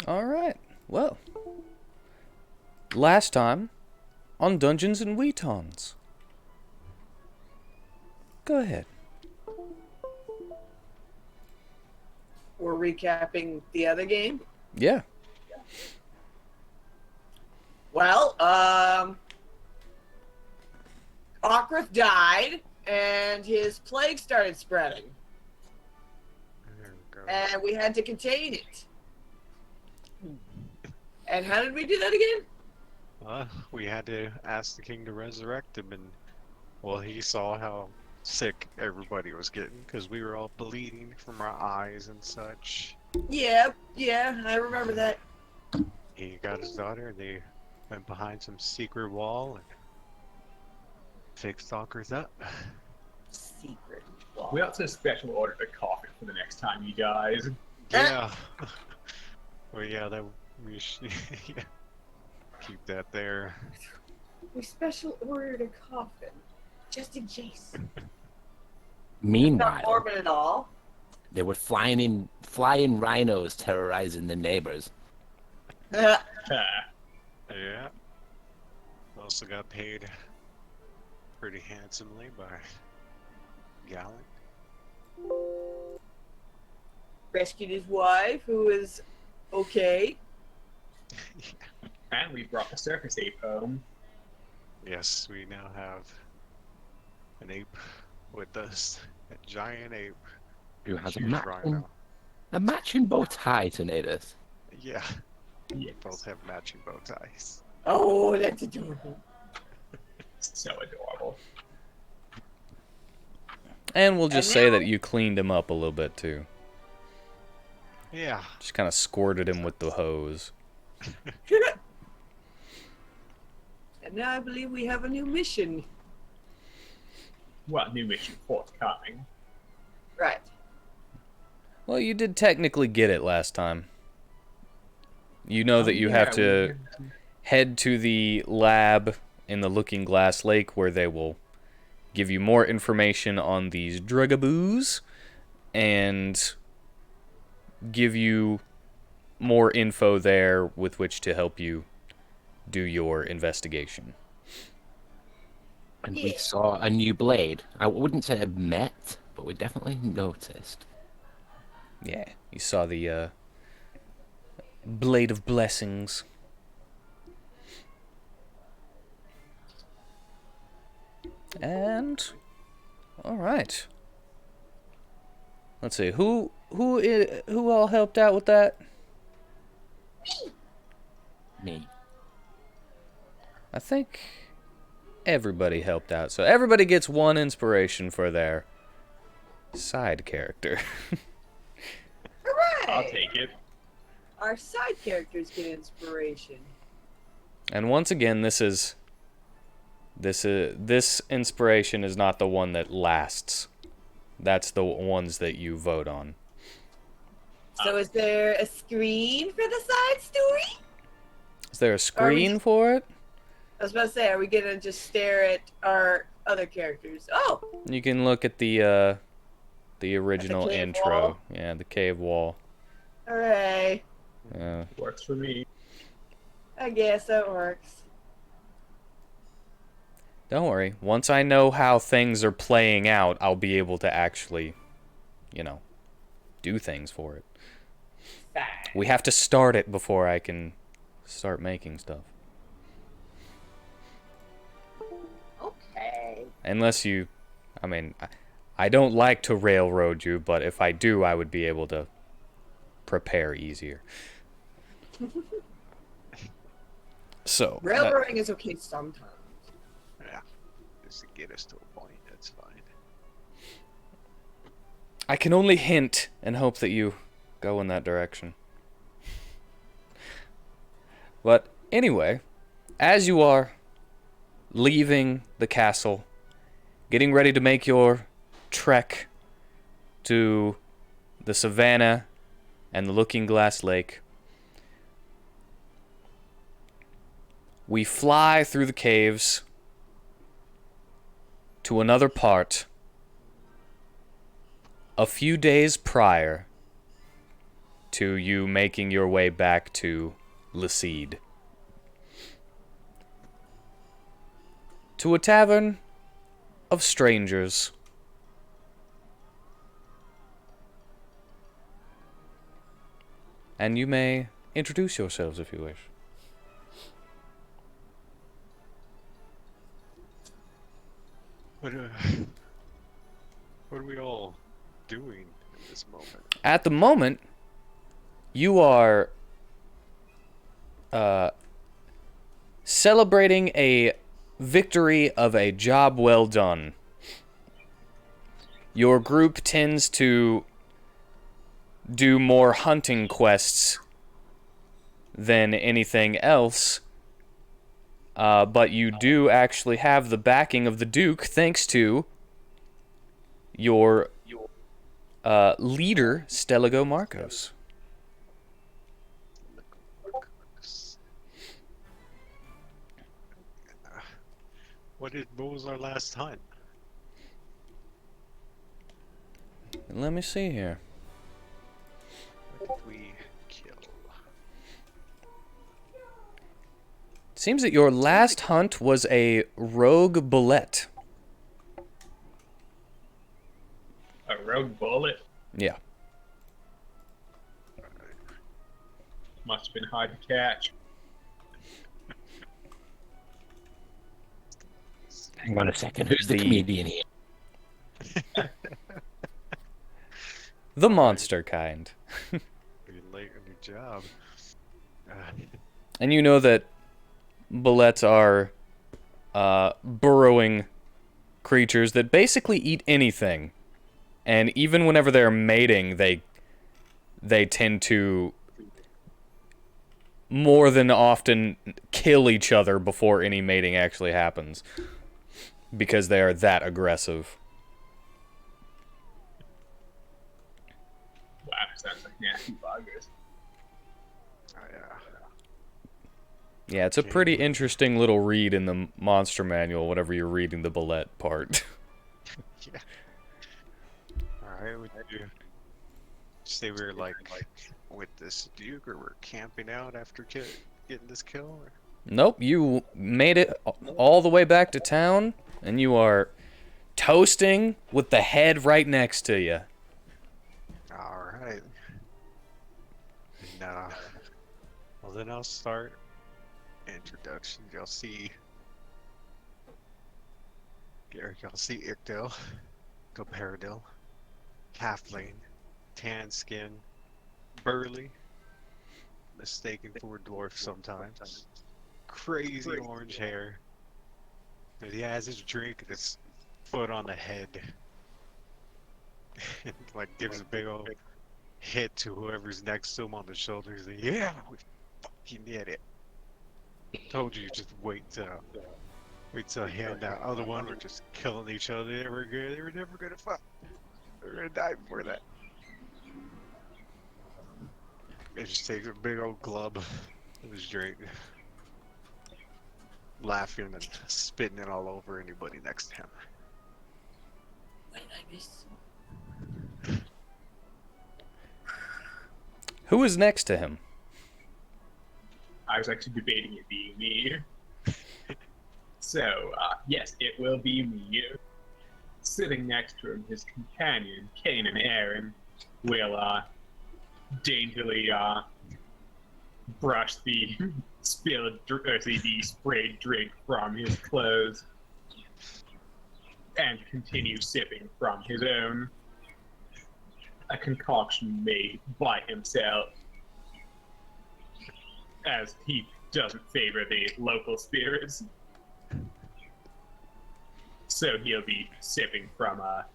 Alright, well. Last time on Dungeons and WheatTons. Go ahead. We're recapping the other game. Yeah. Well, Okrith died, and his plague started spreading. There we go. And we had to contain it. And how did we do that again? We had to ask the king to resurrect him, and well, he saw how sick everybody was getting because we were all bleeding from our eyes and such. Yeah, I remember that. He got his daughter, and they went behind some secret wall and fixed Stalkers up. Secret. We ought to special order a coffin for the next time, you guys. Yeah. Well, yeah, that we should yeah. Keep that there. We special ordered a coffin, just in case. Not Meanwhile, morbid at all. there were flying rhinos terrorizing the neighbors. Ah, Yeah. Also got paid pretty handsomely by Gallant. Rescued his wife, who was okay. and we brought the circus ape home. Yes, we now have an ape with us. A giant ape. Who has Huge rhino. a matching bow tie to Natus. Yeah, Yes. both have matching bow ties. Oh, that's adorable. So adorable. And we'll just And say now- that you cleaned him up a little bit too. Yeah. Just kind of squirted him with the hose. And now I believe we have a new mission. Well, new mission forthcoming. Right. Well, you did technically get it last time. You know that you have to head to the lab in the Looking Glass Lake where they will give you more information on these drugaboos and give you more info there with which to help you do your investigation. And we Yeah. saw a new blade. I wouldn't say I've met, but we definitely noticed. Yeah, you saw the Blade of Blessings. And all right. Let's see who all helped out with that. Me. I think everybody helped out. So everybody gets one inspiration for their side character. I'll Hooray! take it. Our side characters get inspiration. And once again, this inspiration is not the one that lasts. That's the ones that you vote on. So is there a screen for the side story? Is there a screen for it? I was about to say, are we gonna just stare at our other characters? Oh, You can look at the original cave intro. wall? Yeah, the cave wall. hooray. Yeah. Works for me. I guess that works. Don't worry. Once I know how things are playing out, I'll be able to actually, do things for it. Fine. We have to start it before I can start making stuff. Okay. Unless you, I don't like to railroad you, but if I do, I would be able to prepare easier. So, Railroading is okay sometimes. Yeah. Just to get us to a point, that's fine. I can only hint and hope that you go in that direction. But anyway, as you are leaving the castle, getting ready to make your trek to the savannah and the Looking Glass Lake, we fly through the caves to another part a few days prior to you making your way back to Lacede. To a tavern of strangers. And you may introduce yourselves if you wish. What are we all doing in this moment? At the moment, you are celebrating a victory of a job well done. Your group tends to do more hunting quests than anything else, but you do actually have the backing of the Duke thanks to your leader, Steligo Marcos. What was our last hunt? Let me see here. What did we kill? It seems that your last hunt was a rogue bullet. A rogue bullet Yeah. must have been hard to catch. Hang on a second. Who's the The- comedian here? The monster kind. You're late on your job. And you know that bullets are burrowing creatures that basically eat anything. And even whenever they're mating, they tend to more than often kill each other before any mating actually happens. Because they are that aggressive. Wow, sounds like nasty buggers. Oh, yeah. Yeah, it's a pretty interesting little read in the monster manual whenever you're reading the bullet part. Yeah. Alright, would you say we were like with this Duke, or we're camping out after getting this kill? Or? Nope, you made it all the way back to town, and you are toasting with the head right next to you. Alright. And, well then I'll start introduction. Y'all see Ichdale, Goparadil, Halfling, tan skin, burly, mistaken for a dwarf sometimes, crazy orange hair. But he has his drink and his foot on the head. And like gives a big old hit to whoever's next to him on the shoulder. He's like, yeah, we fucking did it. Told you, just wait till he and that other one were just killing each other. They were good. They were never gonna fuck. They were gonna die before that. They just takes a big old glub of his drink, laughing and spitting it all over anybody next to him. Who is next to him? I was actually debating it being me. So, yes, it will be me. Sitting next to him, his companion, Kane and Aaron, will daintily brush the the sprayed drink from his clothes and continue sipping from his own, a concoction made by himself, as he doesn't favor the local spirits. So he'll be sipping from a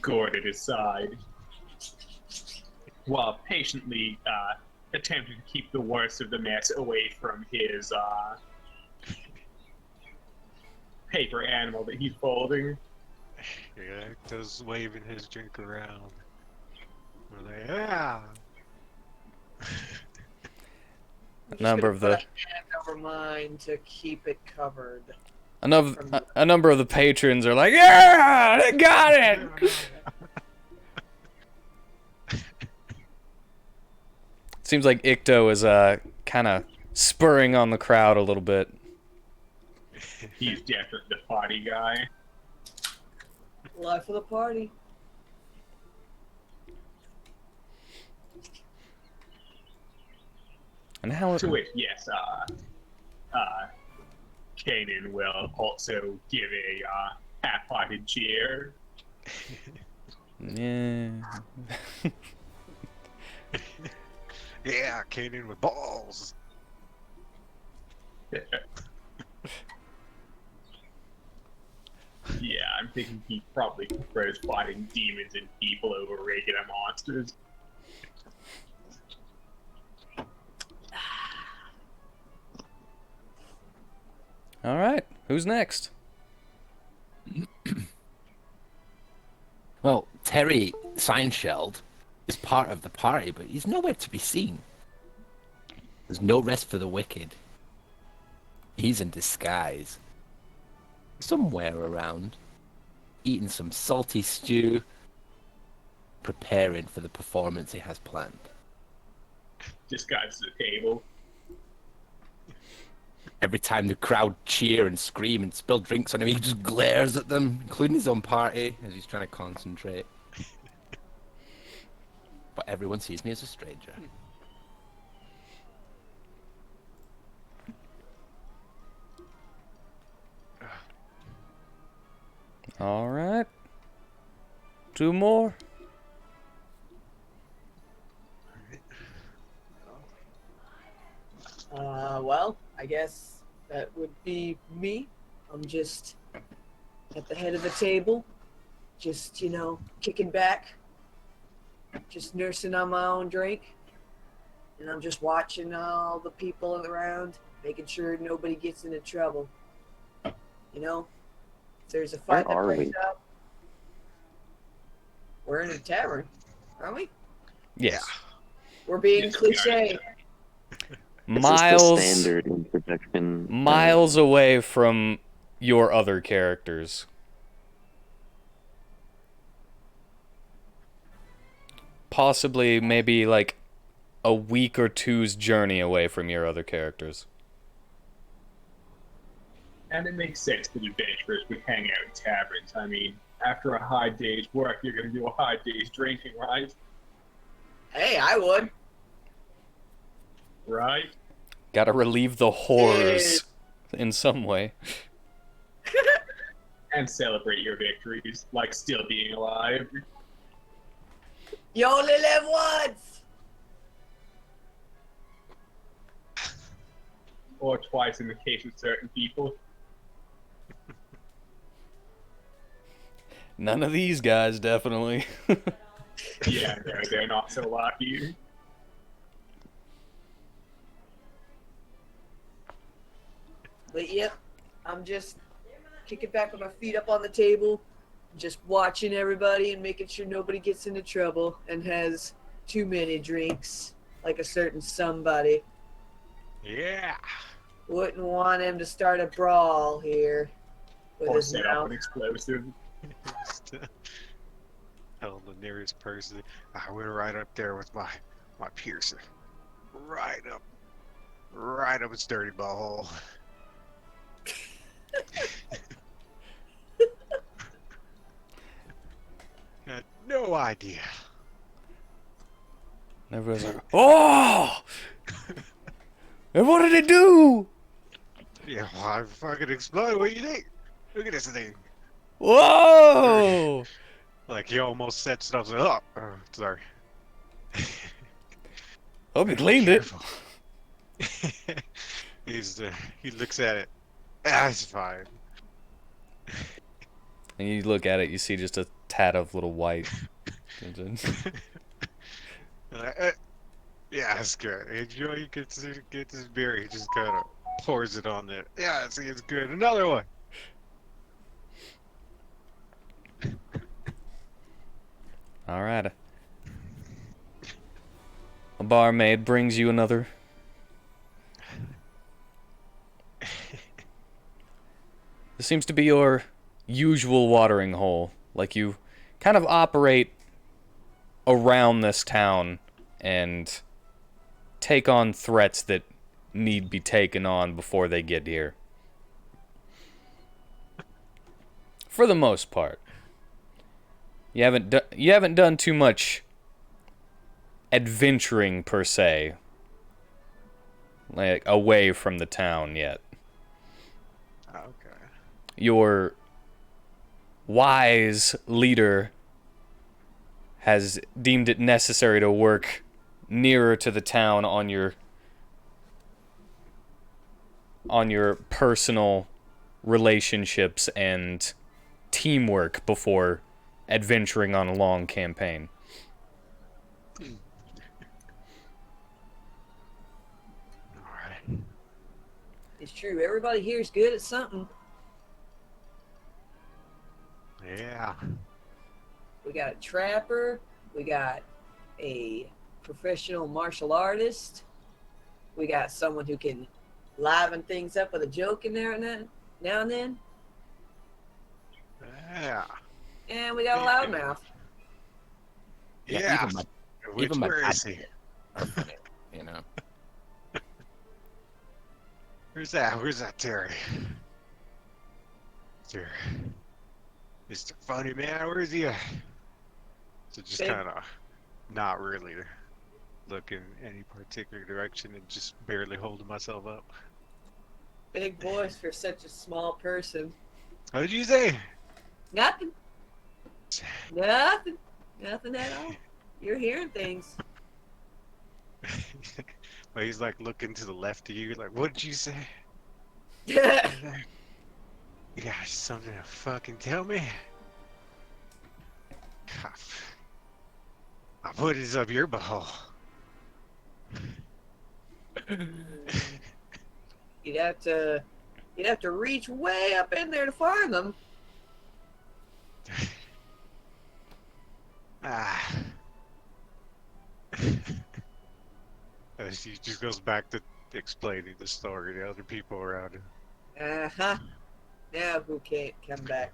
gourd at his side, while patiently attempting to keep the worst of the mess away from his paper animal that he's folding. Yeah, just waving his drink around. We're like, yeah. A number of the hand over mine to keep it covered. a number of the patrons are like, yeah, they got it. Seems like Icto is kind of spurring on the crowd a little bit. He's definitely the party guy. Life of the party. And how? To which, yes, Kanan will also give a half-hearted cheer. Yeah. Yeah, Kanan with balls. Yeah, I'm thinking he probably prefers fighting demons and people over regular monsters. All right. Who's next? Well, Terry Seinfeld is part of the party, but he's nowhere to be seen. There's no rest for the wicked. He's in disguise. Somewhere around, eating some salty stew, preparing for the performance he has planned. Just got to the table. Every time the crowd cheer and scream and spill drinks on him, he just glares at them, including his own party, as he's trying to concentrate. But everyone sees me as a stranger. All right. 2 more. Well, I guess that would be me. I'm just at the head of the table, just, kicking back, just nursing on my own drink. And I'm just watching all the people around, making sure nobody gets into trouble. If there's a fight Where that are breaks we? out, we're in a tavern, aren't we? Yes. We're being Yes, we are. cliche. Is this the Miles. standard interjection? Miles away from your other characters. Possibly, maybe like a week or two's journey away from your other characters. And it makes sense that adventurers would hang out in taverns. I mean, after a hard day's work, you're going to do a hard day's drinking, right? Hey, I would. Right? Gotta relieve the horrors in some way. And celebrate your victories, like still being alive. You only live once! Or twice in the case of certain people. None of these guys, definitely. Yeah, they're not so lucky. But yep, I'm just kicking back with my feet up on the table, just watching everybody and making sure nobody gets into trouble and has too many drinks, like a certain somebody. Yeah. Wouldn't want him to start a brawl here with Or his set up mouth. an explosive. Tell the nearest person. I went right up there with my piercer. Right up its dirty butthole. Had no idea. And everyone's like, oh! And what did it do? Yeah, well, I fucking exploded. What do you think? Look at this thing. Whoa! Like he almost set stuff up. Oh, sorry. Hope you cleaned it. Careful. He looks at it. Ah, it's fine. And you look at it, you see just a tat of little white. Yeah, it's good. Enjoy. You get this beer. He just kind of pours it on there. Yeah, it's good. Another one. All right. A barmaid brings you another. This seems to be your usual watering hole. Like you kind of operate around this town and take on threats that need be taken on before they get here. For the most part. You haven't done too much adventuring per se, like away from the town yet. Okay. Your wise leader has deemed it necessary to work nearer to the town on your personal relationships and teamwork before adventuring on a long campaign. Alright. It's true. Everybody here is good at something. Yeah. We got a trapper. We got a professional martial artist. We got someone who can liven things up with a joke in there and then, now and then. Yeah. And we got a loudmouth. Yeah. Even my Where dad is he? are funny, you know. Where's that? Where's that Terry? Terry. Mr. Funny Man, where is he at? So just Big- kind of not really look in any particular direction and just barely holding myself up. Big voice for such a small person. What did you say? Nothing. Nothing. Nothing at all. You're hearing things. Well, he's like looking to the left of you, like, what did you say? Yeah. You got something to fucking tell me? My foot is up your butthole. You'd have to reach way up in there to find them. Ah. She just goes back to explaining the story to other people around him. Uh-huh. Now who can't come back?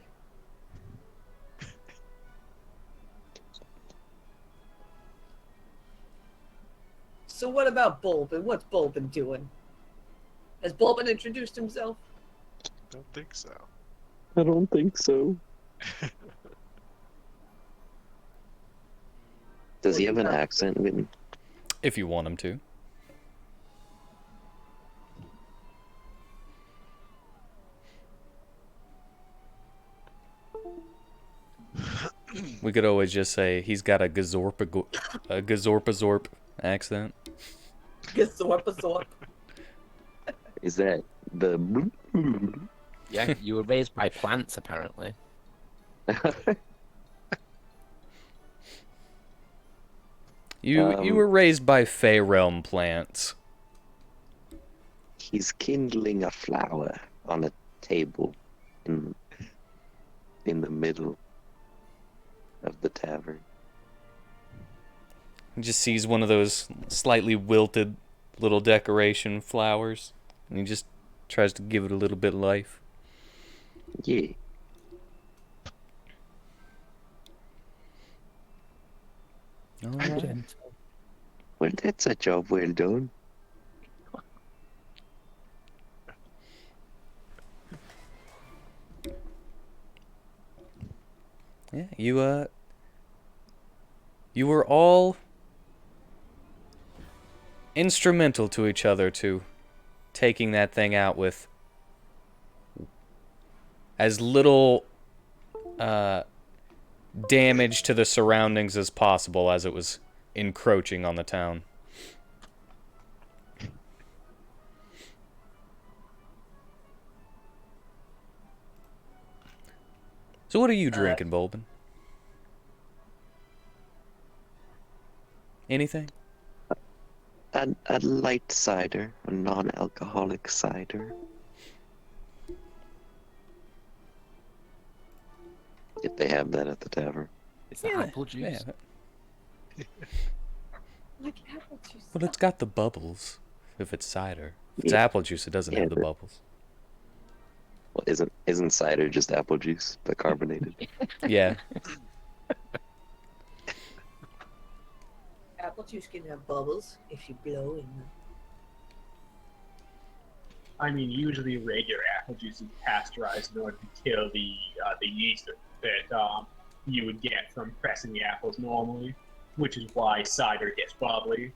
So what about Bulbin? What's Bulbin doing? Has Bulbin introduced himself? Don't think so. I don't think so. Does he have an accent, Whitney? If you want him to. We could always just say he's got a Gazorpazorp accent. Gazorpazorp. Is that the... Yeah, you were raised by plants, apparently. You were raised by Fey Realm plants. He's kindling a flower on a table in the middle of the tavern. He just sees one of those slightly wilted little decoration flowers, and he just tries to give it a little bit of life. Yeah. All right. Well, that's a job well done. Yeah, you were all instrumental to each other to taking that thing out with as little damage to the surroundings as possible as it was encroaching on the town. So what are you drinking, Bulbin? Anything? A light cider, a non-alcoholic cider. If they have that at the tavern. It's the apple juice. Yeah. Like apple juice. Well, it's got the bubbles. If it's cider, if it's Yeah. apple juice, it doesn't have the bubbles. Well, isn't cider just apple juice, but carbonated? Yeah. apple juice can have bubbles if you blow in them. I mean, usually regular apple juice is pasteurized in order to kill the yeast that you would get from pressing the apples normally, which is why cider gets bubbly,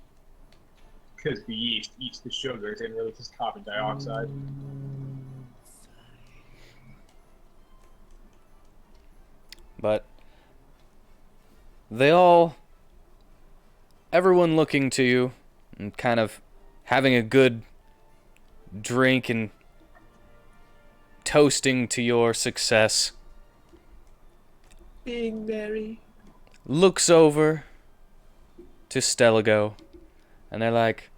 because the yeast eats the sugars and releases carbon dioxide. But everyone looking to you and kind of having a good drink and toasting to your success, Being merry. looks over to Stelago, and they're like,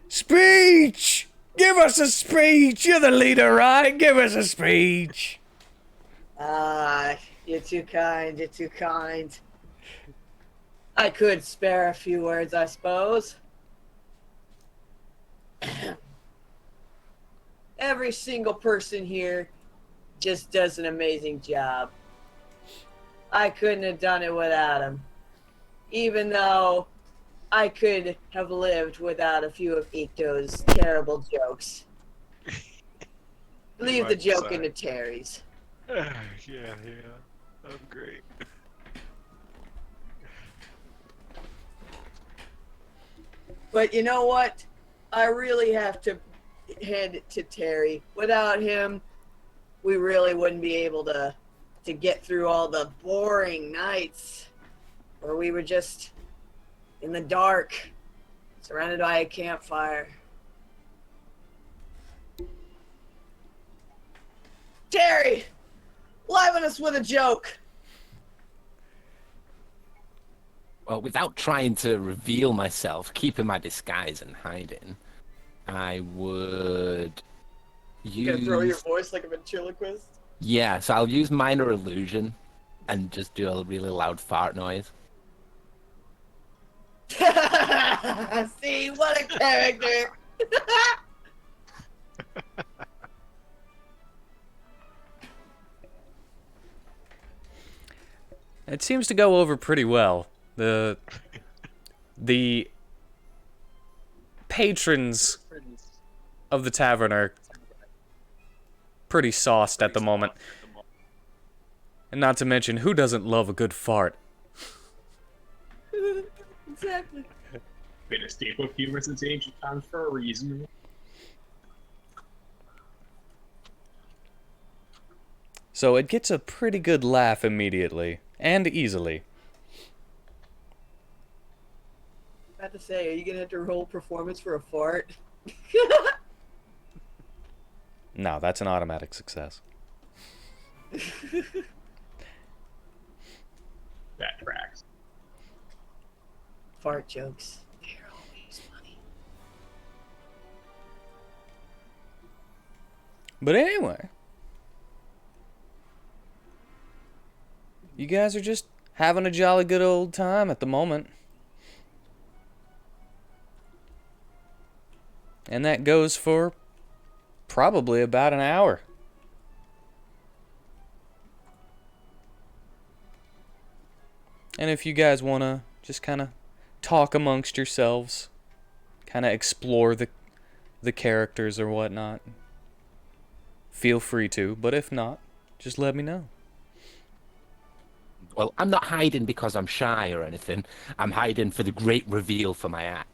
"Speech! Give us a speech! You're the leader, right? Give us a speech!" Ah, you're too kind, you're too kind. I could spare a few words, I suppose. Every single person here just does an amazing job. I couldn't have done it without them. Even though I could have lived without a few of Ito's terrible jokes. Leave the joke into Terry's. Yeah. I'm great. But you know what? I really have to hand it to Terry. Without him, we really wouldn't be able to get through all the boring nights where we were just in the dark, surrounded by a campfire. Terry, liven us with a joke. Well, without trying to reveal myself, keeping my disguise and hiding, I would You gonna throw your use... voice like a ventriloquist? Yeah, so I'll use minor illusion and just do a really loud fart noise. See, what a character. It seems to go over pretty well. The patrons of the tavern are pretty sauced at the moment. And not to mention, who doesn't love a good fart? Exactly. Been a staple of humor since ancient times for a reason. So it gets a pretty good laugh immediately, and easily. About to say, are you gonna have to roll performance for a fart? No, that's an automatic success. That tracks. Fart jokes. They're always funny. But anyway, you guys are just having a jolly good old time at the moment. And that goes for probably about an hour. And if you guys want to just kind of talk amongst yourselves, kind of explore the characters or whatnot, feel free to. But if not, just let me know. Well, I'm not hiding because I'm shy or anything. I'm hiding for the great reveal for my act.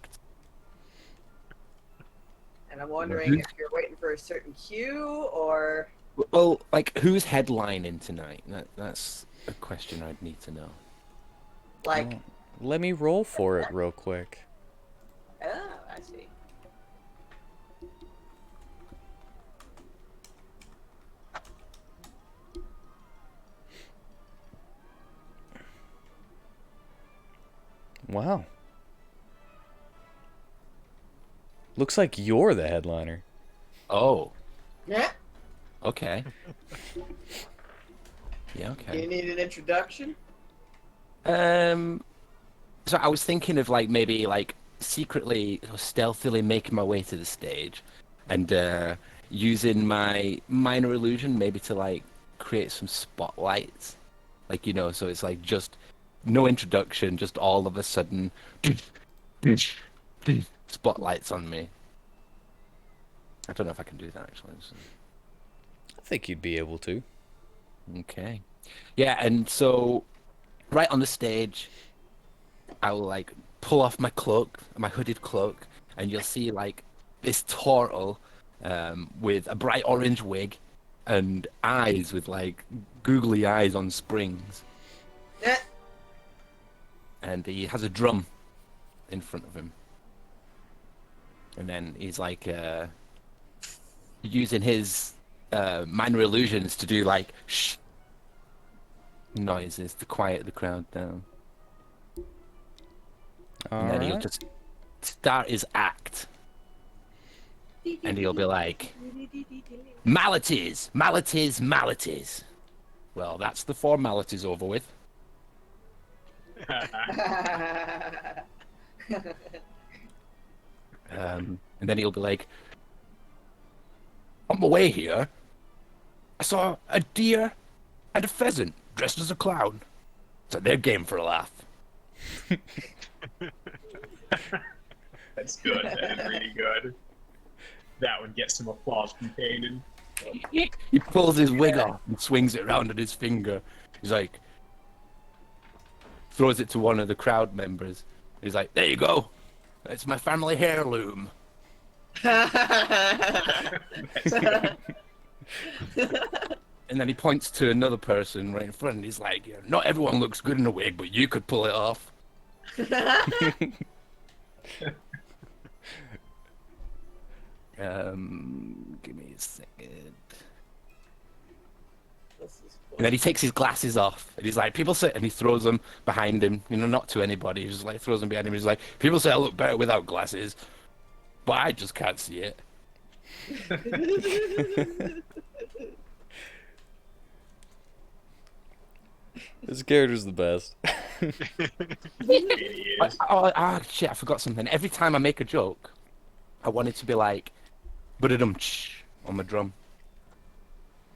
And I'm wondering if you're waiting for a certain cue or. Well, like, who's headlining tonight? That's a question I'd need to know. Like. Well, let me roll for it real quick. Oh, I see. Wow. Looks like you're the headliner. Oh, Yeah. okay. Yeah, Do okay. you need an introduction? So I was thinking of like maybe like secretly or stealthily making my way to the stage and using my minor illusion maybe to like create some spotlights. Like, you know, so it's like just no introduction, just all of a sudden spotlights on me. I don't know if I can do that actually. I think you'd be able to. Okay. Yeah, and so right on the stage, I will like pull off my cloak, my hooded cloak, and you'll see like this turtle with a bright orange wig and eyes with like googly eyes on springs. Eh. And he has a drum in front of him. And then he's like using his minor illusions to do like shh noises to quiet the crowd down. And then he'll Alright. just start his act. And he'll be like, Malities, malities, malities. Well, that's the formalities over with. And then he'll be like, on my way here, I saw a deer and a pheasant dressed as a clown. So they're game for a laugh. That's good. That is really good. That would get some applause from Kanan. He pulls his wig off and swings it around on his finger. He's like, throws it to one of the crowd members. He's like, there you go. It's my family heirloom. And then he points to another person right in front and he's like, not everyone looks good in a wig, but you could pull it off. Give me a second. And then he takes his glasses off, and he's like, people say, and he throws them behind him, not to anybody, he just like throws them behind him. He's like, people say I look better without glasses, but I just can't see it. This character's the best. Shit, I forgot something. Every time I make a joke, I want it to be like, but-a-dum-tsh on my drum.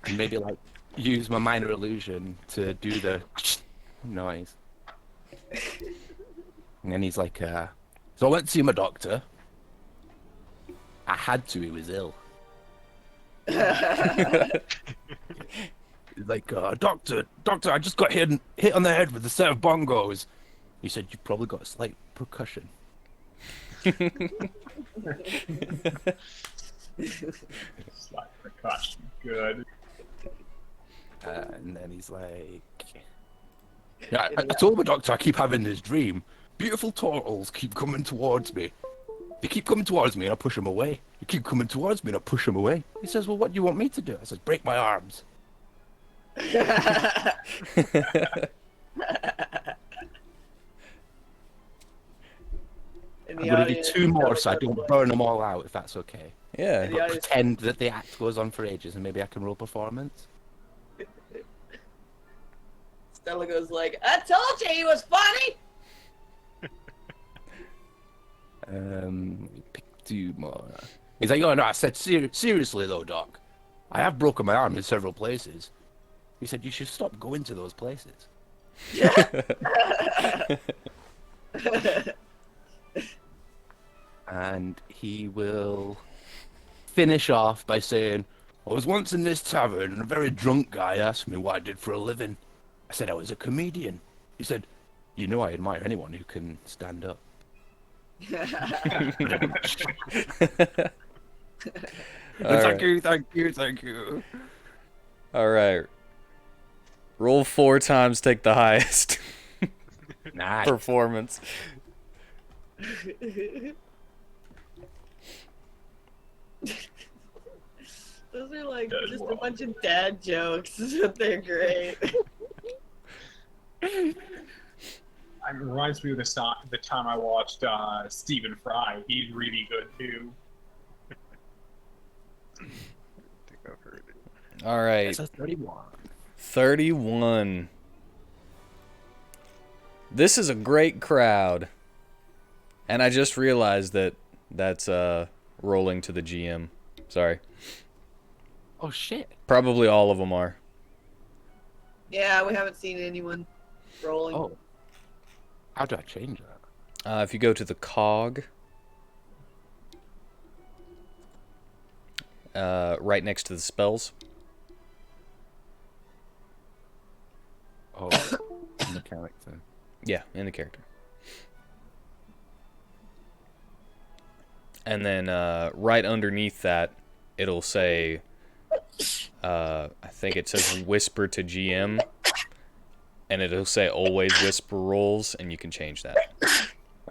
And maybe like, use my minor illusion to do the noise. And then he's like, so I went to see my doctor. I had to, he was ill. He's like, doctor, I just got hit on the head with a set of bongos. He said, you've probably got a slight percussion. Slight percussion. Good. And then he's like, yeah, I told my doctor I keep having this dream. Beautiful turtles keep coming towards me. They keep coming towards me and I push them away. They keep coming towards me and I push them away. He says, well, what do you want me to do? I says, break my arms. I'm going to do two more so I don't burn them all out, if that's okay. Yeah. But pretend that the act goes on for ages and maybe I can roll performance. Stella goes like, I told you he was funny! Pick two more. He's like, oh no, I said, seriously though, Doc. I have broken my arm in several places. He said, you should stop going to those places. And he will finish off by saying, I was once in this tavern and a very drunk guy asked me what I did for a living. I said I was a comedian. He said, you know I admire anyone who can stand up. Thank you. All right. Roll 4 times, take the highest Nice. performance. Those are like Good just a one. bunch of dad jokes, but they're great. It reminds me of the time I watched Stephen Fry. He's really good too. I think I've heard it. All right. It's a 31. 31. This is a great crowd. And I just realized that that's rolling to the GM. Sorry. Oh shit. Probably all of them are. Yeah, we haven't seen anyone rolling. Oh. How do I change that? If you go to the cog, right next to the spells. Oh, in the character. Yeah, in the character. And then right underneath that, it'll say, I think it says whisper to GM. And it'll say always whisper rolls, and you can change that.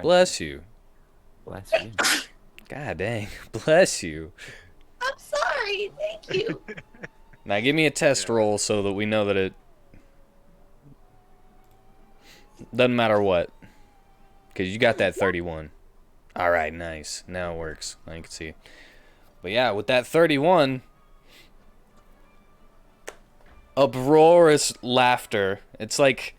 Bless you. Bless you. God dang. Bless you. I'm sorry. Thank you. Now give me a test Yeah. roll so that we know that it doesn't matter what. Because you got that 31. Alright, nice. Now it works. Now you can see. But yeah, with that 31, uproarious laughter. It's like,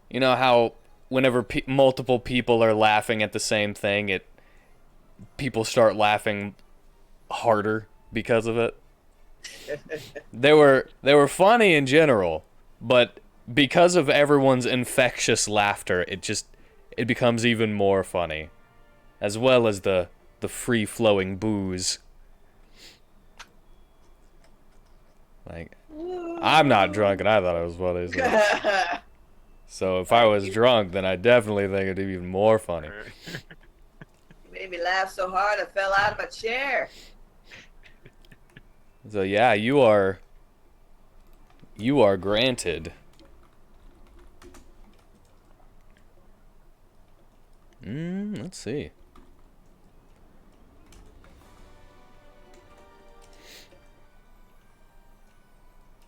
you know how whenever multiple people are laughing at the same thing, people start laughing harder because of it. They were funny in general, but because of everyone's infectious laughter, it becomes even more funny, as well as the free flowing booze. Like, I'm not drunk, and I thought it was funny. So if I was drunk, then I definitely think it'd be even more funny. You made me laugh so hard I fell out of my chair. So yeah, you are granted. Let's see.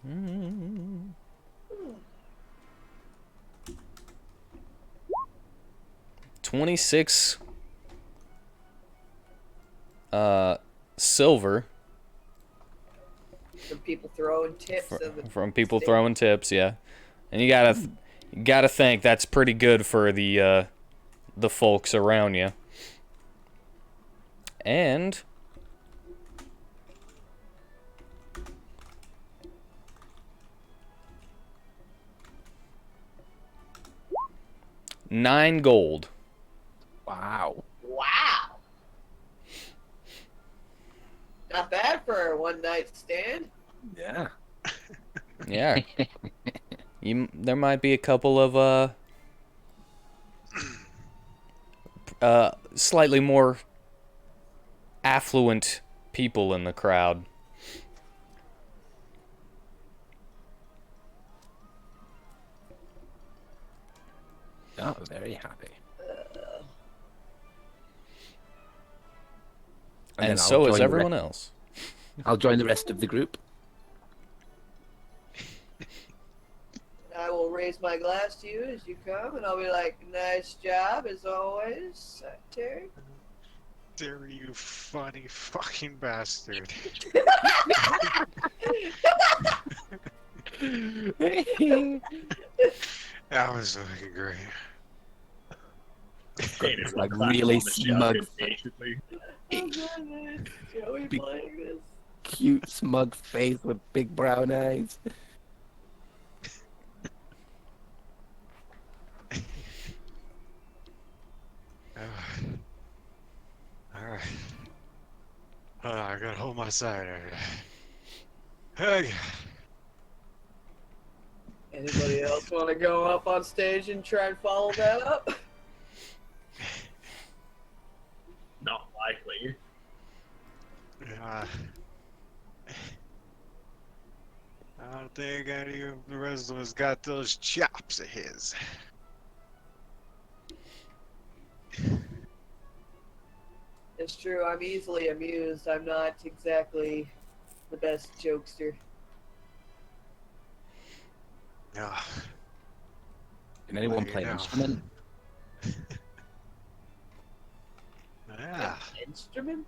Mm. 26 silver From people throwing tips. from people throwing tips, yeah. And you gotta think that's pretty good for the folks around you. And $9 gold. Wow. Wow. Not bad for a one night stand. Yeah. Yeah. There might be a couple of slightly more affluent people in the crowd. Oh, very happy. And then so I'll is join everyone else. I'll join the rest of the group. I will raise my glass to you as you come, and I'll be like, nice job as always, Terry. Terry, you funny fucking bastard. That was fucking great. It's like really smug. Basically. Joey playing this. Cute, smug face with big brown eyes. Alright. I gotta hold my side. Hey. Anybody else want to go up on stage and try and follow that up? Not likely. I don't think any of the rest of us got those chops of his. It's true, I'm easily amused. I'm not exactly the best jokester. Yeah. Can anyone Well, play you an know. instrument? Yeah. Instrument?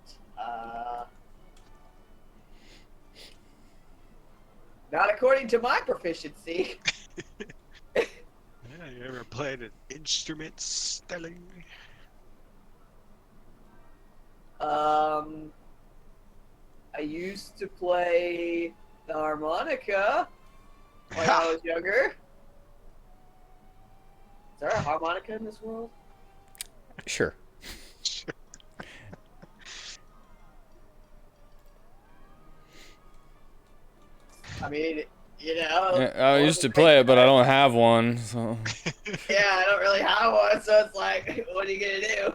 Not according to my proficiency. Yeah, you ever played an instrument, Stelling? I used to play the harmonica when I was younger. Is there a harmonica in this world? Sure. I mean, you know. I used to play it, but I don't have one. So. Yeah, I don't really have one, so it's like, what are you gonna do?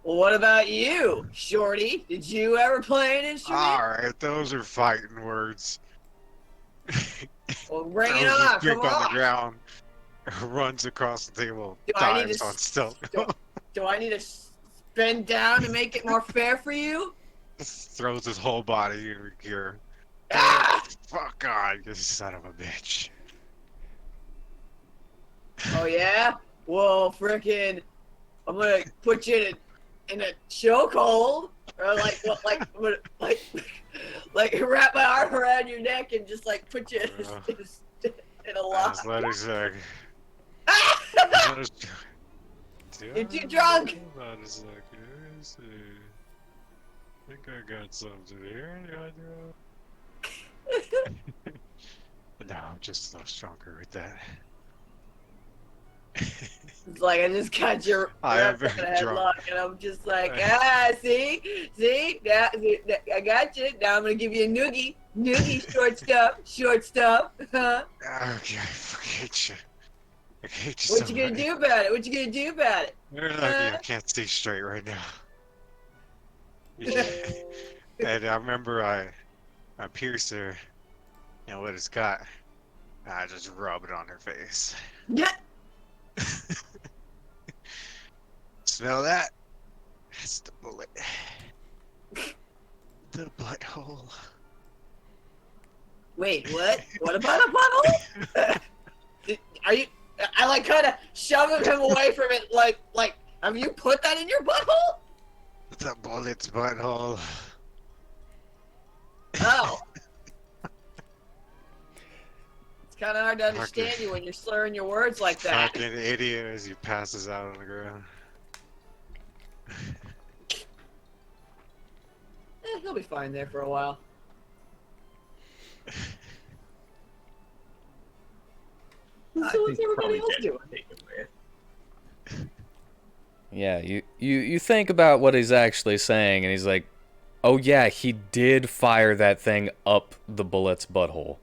Well, what about you, Shorty? Did you ever play an instrument? Alright, those are fighting words. Well, bring it Throws his on. Come drink on the on. ground, runs across the table, Do I need dives to? on stealth, Do I need to bend down to make it more fair for you? throws his whole body in gear. Ah! Fuck on, you son of a bitch. Oh yeah. Well, frickin', I'm gonna put you in a chokehold, or like what, like wrap my arm around your neck and just like put you in a lock. Athletic sec. You're too drunk. Hold on a second. Let me see. I think I got something here. No, I'm just a little stronger with that. It's like I just got your I am wrapped in a very drunk. headlock, and I'm just like, see, I got you. Now I'm gonna give you a noogie, short stuff. Huh? Okay, forget you. I hate you What so you gonna much. do about it? What you gonna do about it? You're lucky I can't see straight right now. And I remember I pierced her, you know, with his cut. I just rub it on her face. Yeah. Smell that? That's the bullet. The butthole. Wait, what? What about a butthole? Are you? I like kind of shoving him away from it. Like, have you put that in your butthole? The bullet's butthole. Oh. It's kind of hard to understand Fucking- you when you're slurring your words like that. Fucking idiot as he passes out on the ground. He'll be fine there for a while. I So what's think everybody probably else dead doing? to take it with. Yeah, you think about what he's actually saying, and he's like, oh yeah, he did fire that thing up the bullet's butthole.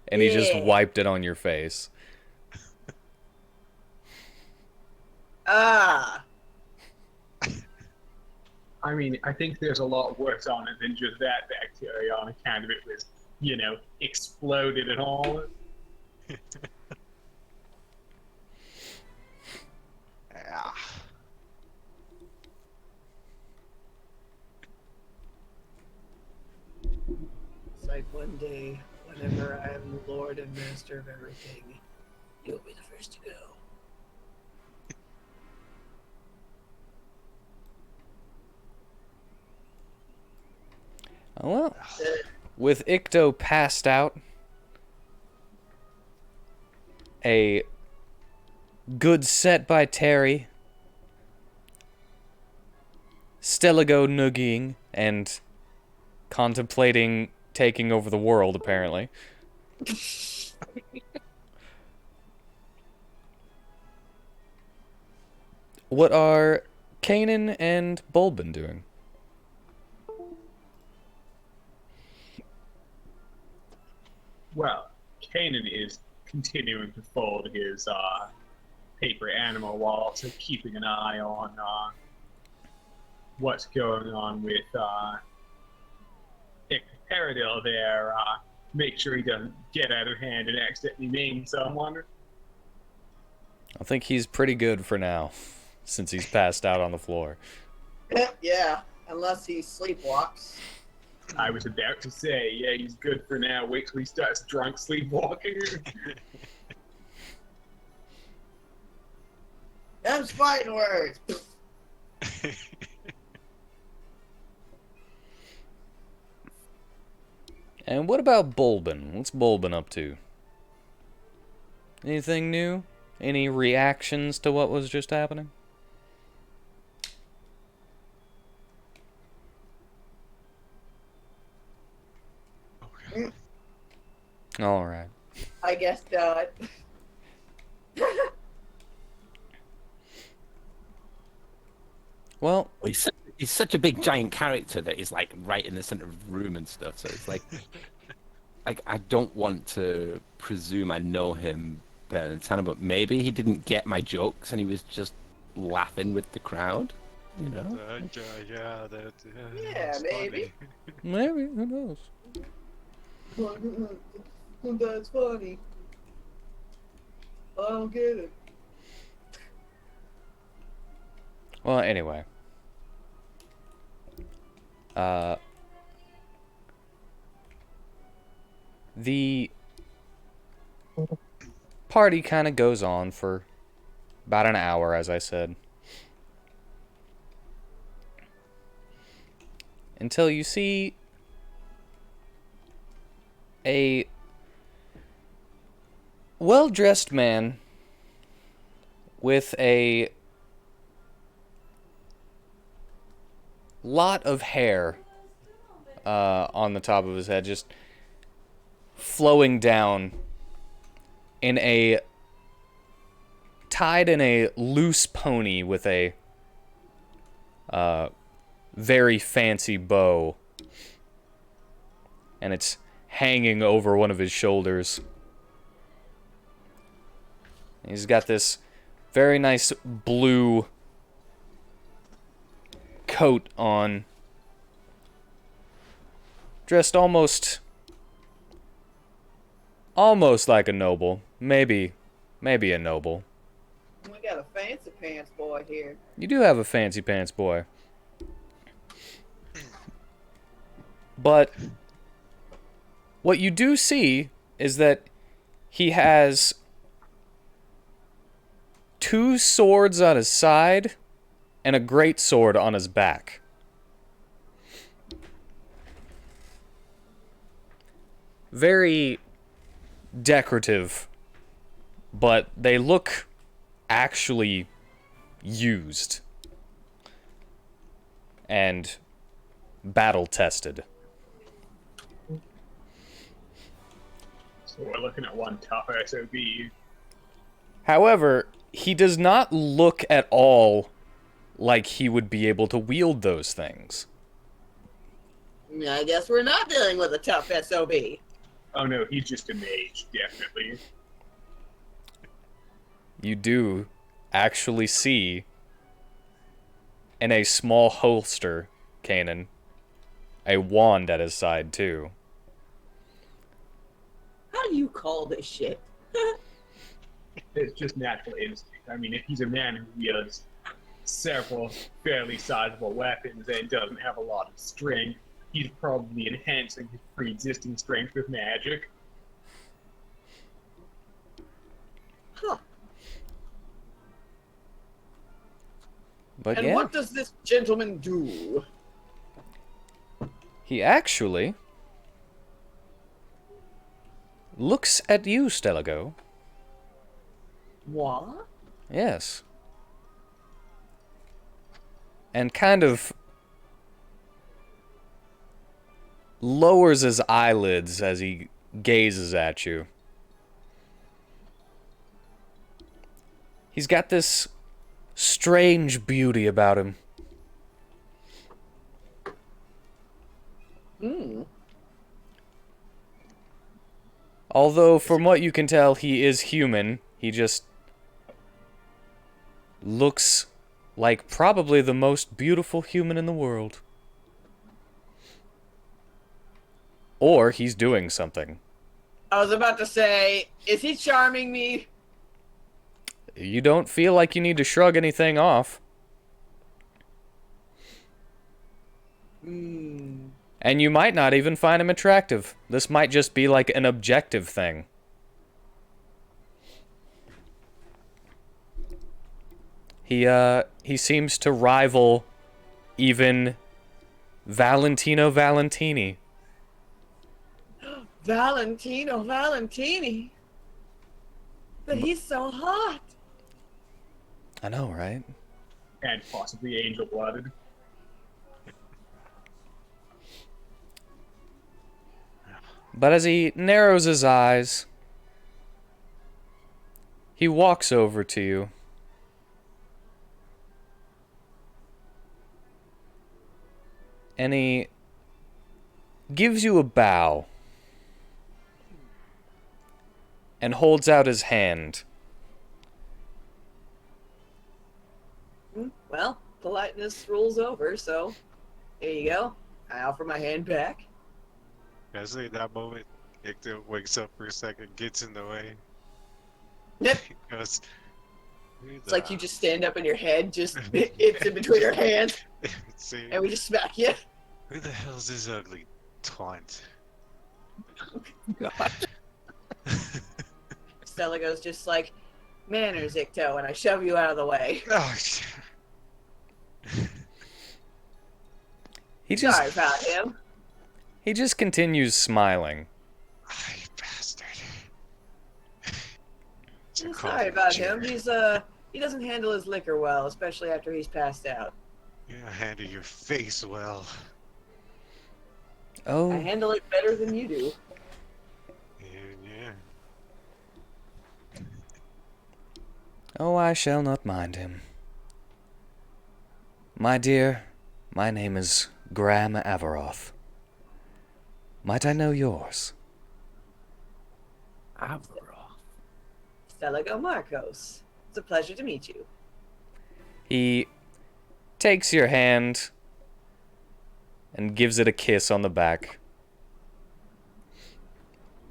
And he just Yeah. wiped it on your face. Ah. I mean, I think there's a lot worse on it than just that bacteria on account of it was, you know, exploded and all. Yeah. It's like one day, whenever I am the Lord and Master of everything, you'll be the first to go. Oh well. With Icto passed out, a good set by Terry, Stelago noogieing, and contemplating taking over the world, apparently. What are Kanan and Bulbin doing? Well, Kanan is continuing to fold his paper animal while also keeping an eye on what's going on with Paradil there. Make sure he doesn't get out of hand and accidentally maim someone. I think he's pretty good for now, since he's passed out on the floor. Yeah, unless he sleepwalks. I was about to say, yeah, he's good for now. Wait till he starts drunk sleepwalking. Them's fighting words. And what about Bulbin? What's Bulbin up to? Anything new? Any reactions to what was just happening? Okay. Alright. I guess not. Well, He's such a big giant character that he's like right in the center of the room and stuff. So it's like I don't want to presume I know him better than Tanner, but maybe he didn't get my jokes and he was just laughing with the crowd. You know? Yeah, that. Yeah, It's maybe. funny. maybe, who knows? That's funny. I don't get it. Well, anyway. The party kind of goes on for about an hour, as I said. Until you see a well-dressed man with a lot of hair on the top of his head, just flowing down in a tied in a loose pony with a very fancy bow, and it's hanging over one of his shoulders. He's got this very nice blue coat on, dressed almost like a noble, maybe a noble. We got a fancy pants boy here. You do have a fancy pants boy. But what you do see is that he has two swords on his side and a great sword on his back. Very decorative, but they look actually used and battle tested. So we're looking at one tough SOB. However, he does not look at all like he would be able to wield those things. I guess we're not dealing with a tough SOB. Oh no, he's just a mage, definitely. You do actually see in a small holster, Kanan, a wand at his side too. How do you call this shit? It's just natural instinct. I mean, if he's a man who wields several fairly sizable weapons and doesn't have a lot of strength, he's probably enhancing his pre-existing strength with magic. Huh. But And yeah, what does this gentleman do? he actually looks at you, Stelago. What? Yes. And kind of lowers his eyelids as he gazes at you. He's got this strange beauty about him. Although, from what you can tell, he is human. He just looks like probably the most beautiful human in the world. Or he's doing something. I was about to say, is he charming me? You don't feel like you need to shrug anything off. And you might not even find him attractive. This might just be like an objective thing. He seems to rival even Valentino Valentini. Valentino Valentini. But he's so hot. I know, right? And possibly angel-blooded. But as he narrows his eyes He walks over to you. And he gives you a bow. And holds out his hand. Well, politeness rules over, so here you go. I offer my hand back. I say that moment, Icto wakes up for a second, gets in the way. Yep. Goes, It's like you just stand up and your head just it's in between her hands, See, and we just smack you. who the hell's this ugly twant? God. Stella goes just like, manners, Icto, and I shove you out of the way. Oh, He just Sorry about him. he just continues smiling. you bastard. Sorry about him. He doesn't handle his liquor well, especially after he's passed out. You handle your face well. I Oh, handle it better than you do. Yeah. oh, I shall not mind him. My dear, my name is Graham Averoth. Might I know yours? Averoth. Stella go Marcos. It's a pleasure to meet you. He takes your hand and gives it a kiss on the back.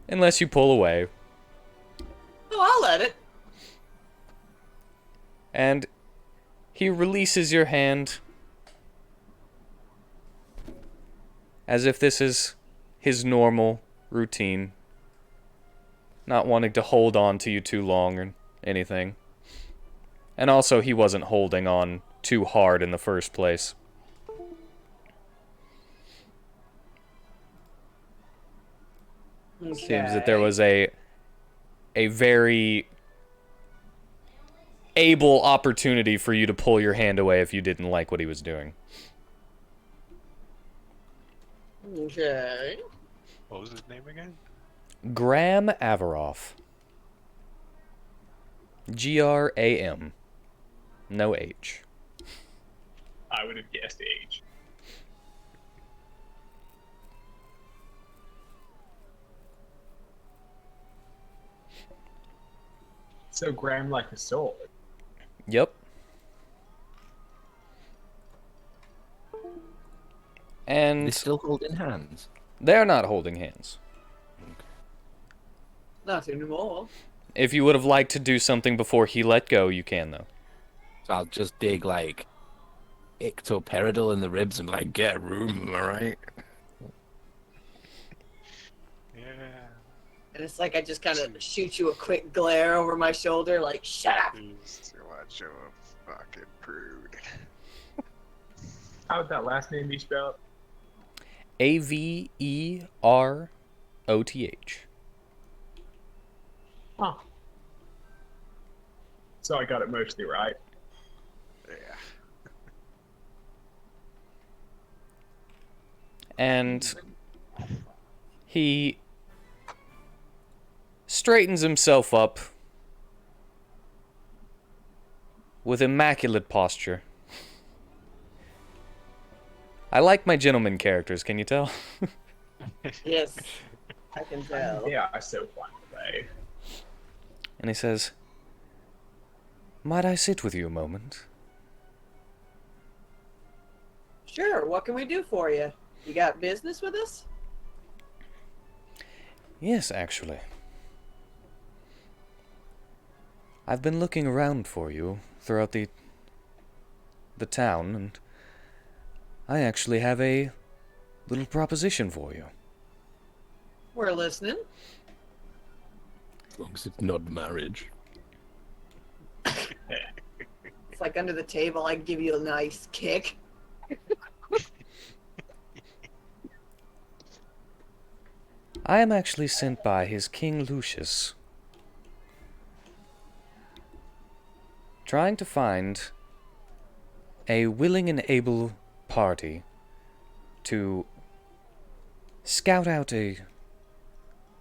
Unless you pull away. Oh, I'll let it. And he releases your hand as if this is his normal routine. Not wanting to hold on to you too long or anything. And also, he wasn't holding on too hard in the first place. Okay. Seems that there was a very able opportunity for you to pull your hand away if you didn't like what he was doing. Okay. What was his name again? Graham Averoth. Gram. No H. I would have guessed age. So Graham like a sword. Yep. And They're still holding hands. they're not holding hands. Not anymore. If you would have liked to do something before he let go, you can, though. So I'll just dig like ectoperidal in the ribs and be like, get room, alright? Yeah. And it's like I just kind of shoot you a quick glare over my shoulder, like, shut up. Please watch your fucking prude. How would that last name be spelled? Averoth. Huh. So I got it mostly right. Yeah. And he straightens himself up with immaculate posture. I like my gentleman characters, can you tell? Yes, I can tell. Yeah, I so fun today. And he says, "Might I sit with you a moment?" Sure, what can we do for you? You got business with us? Yes, actually. I've been looking around for you throughout the town, and I actually have a little proposition for you. We're listening. As long as it's not marriage. It's like under the table, I give you a nice kick. I am actually sent by his King Lucius, trying to find a willing and able party to scout out a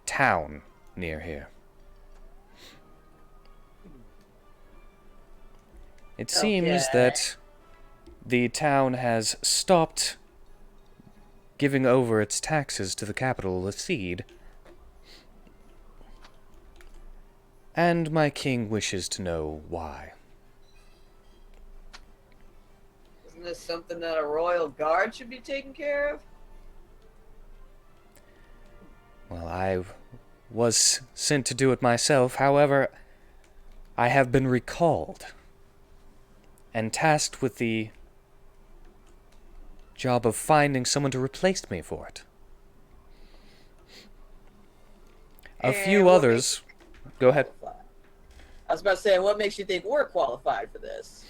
town near here. It seems Okay. that the town has stopped giving over its taxes to the capital, the seed. And my king wishes to know why. Isn't this something that a royal guard should be taking care of? Well, I was sent to do it myself. However, I have been recalled and tasked with the job of finding someone to replace me for it. A And few what others. Go ahead. qualified? I was about to say, what makes you think we're qualified for this?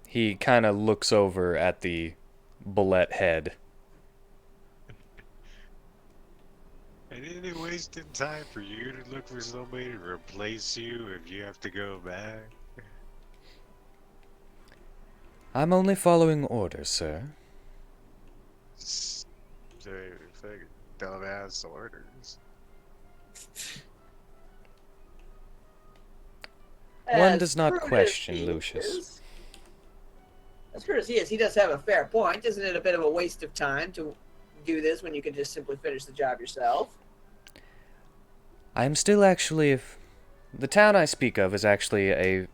He kind of looks over at the bullet head. And isn't it wasting time for you to look for somebody to replace you if you have to go back? I'm only following orders, sir. So, fucking dumbass orders. One As does not prudent as question he Lucius. is- As prudent as he is, he does have a fair point. Isn't it a bit of a waste of time to do this when you could just simply finish the job yourself? I'm still actually... The town I speak of is actually a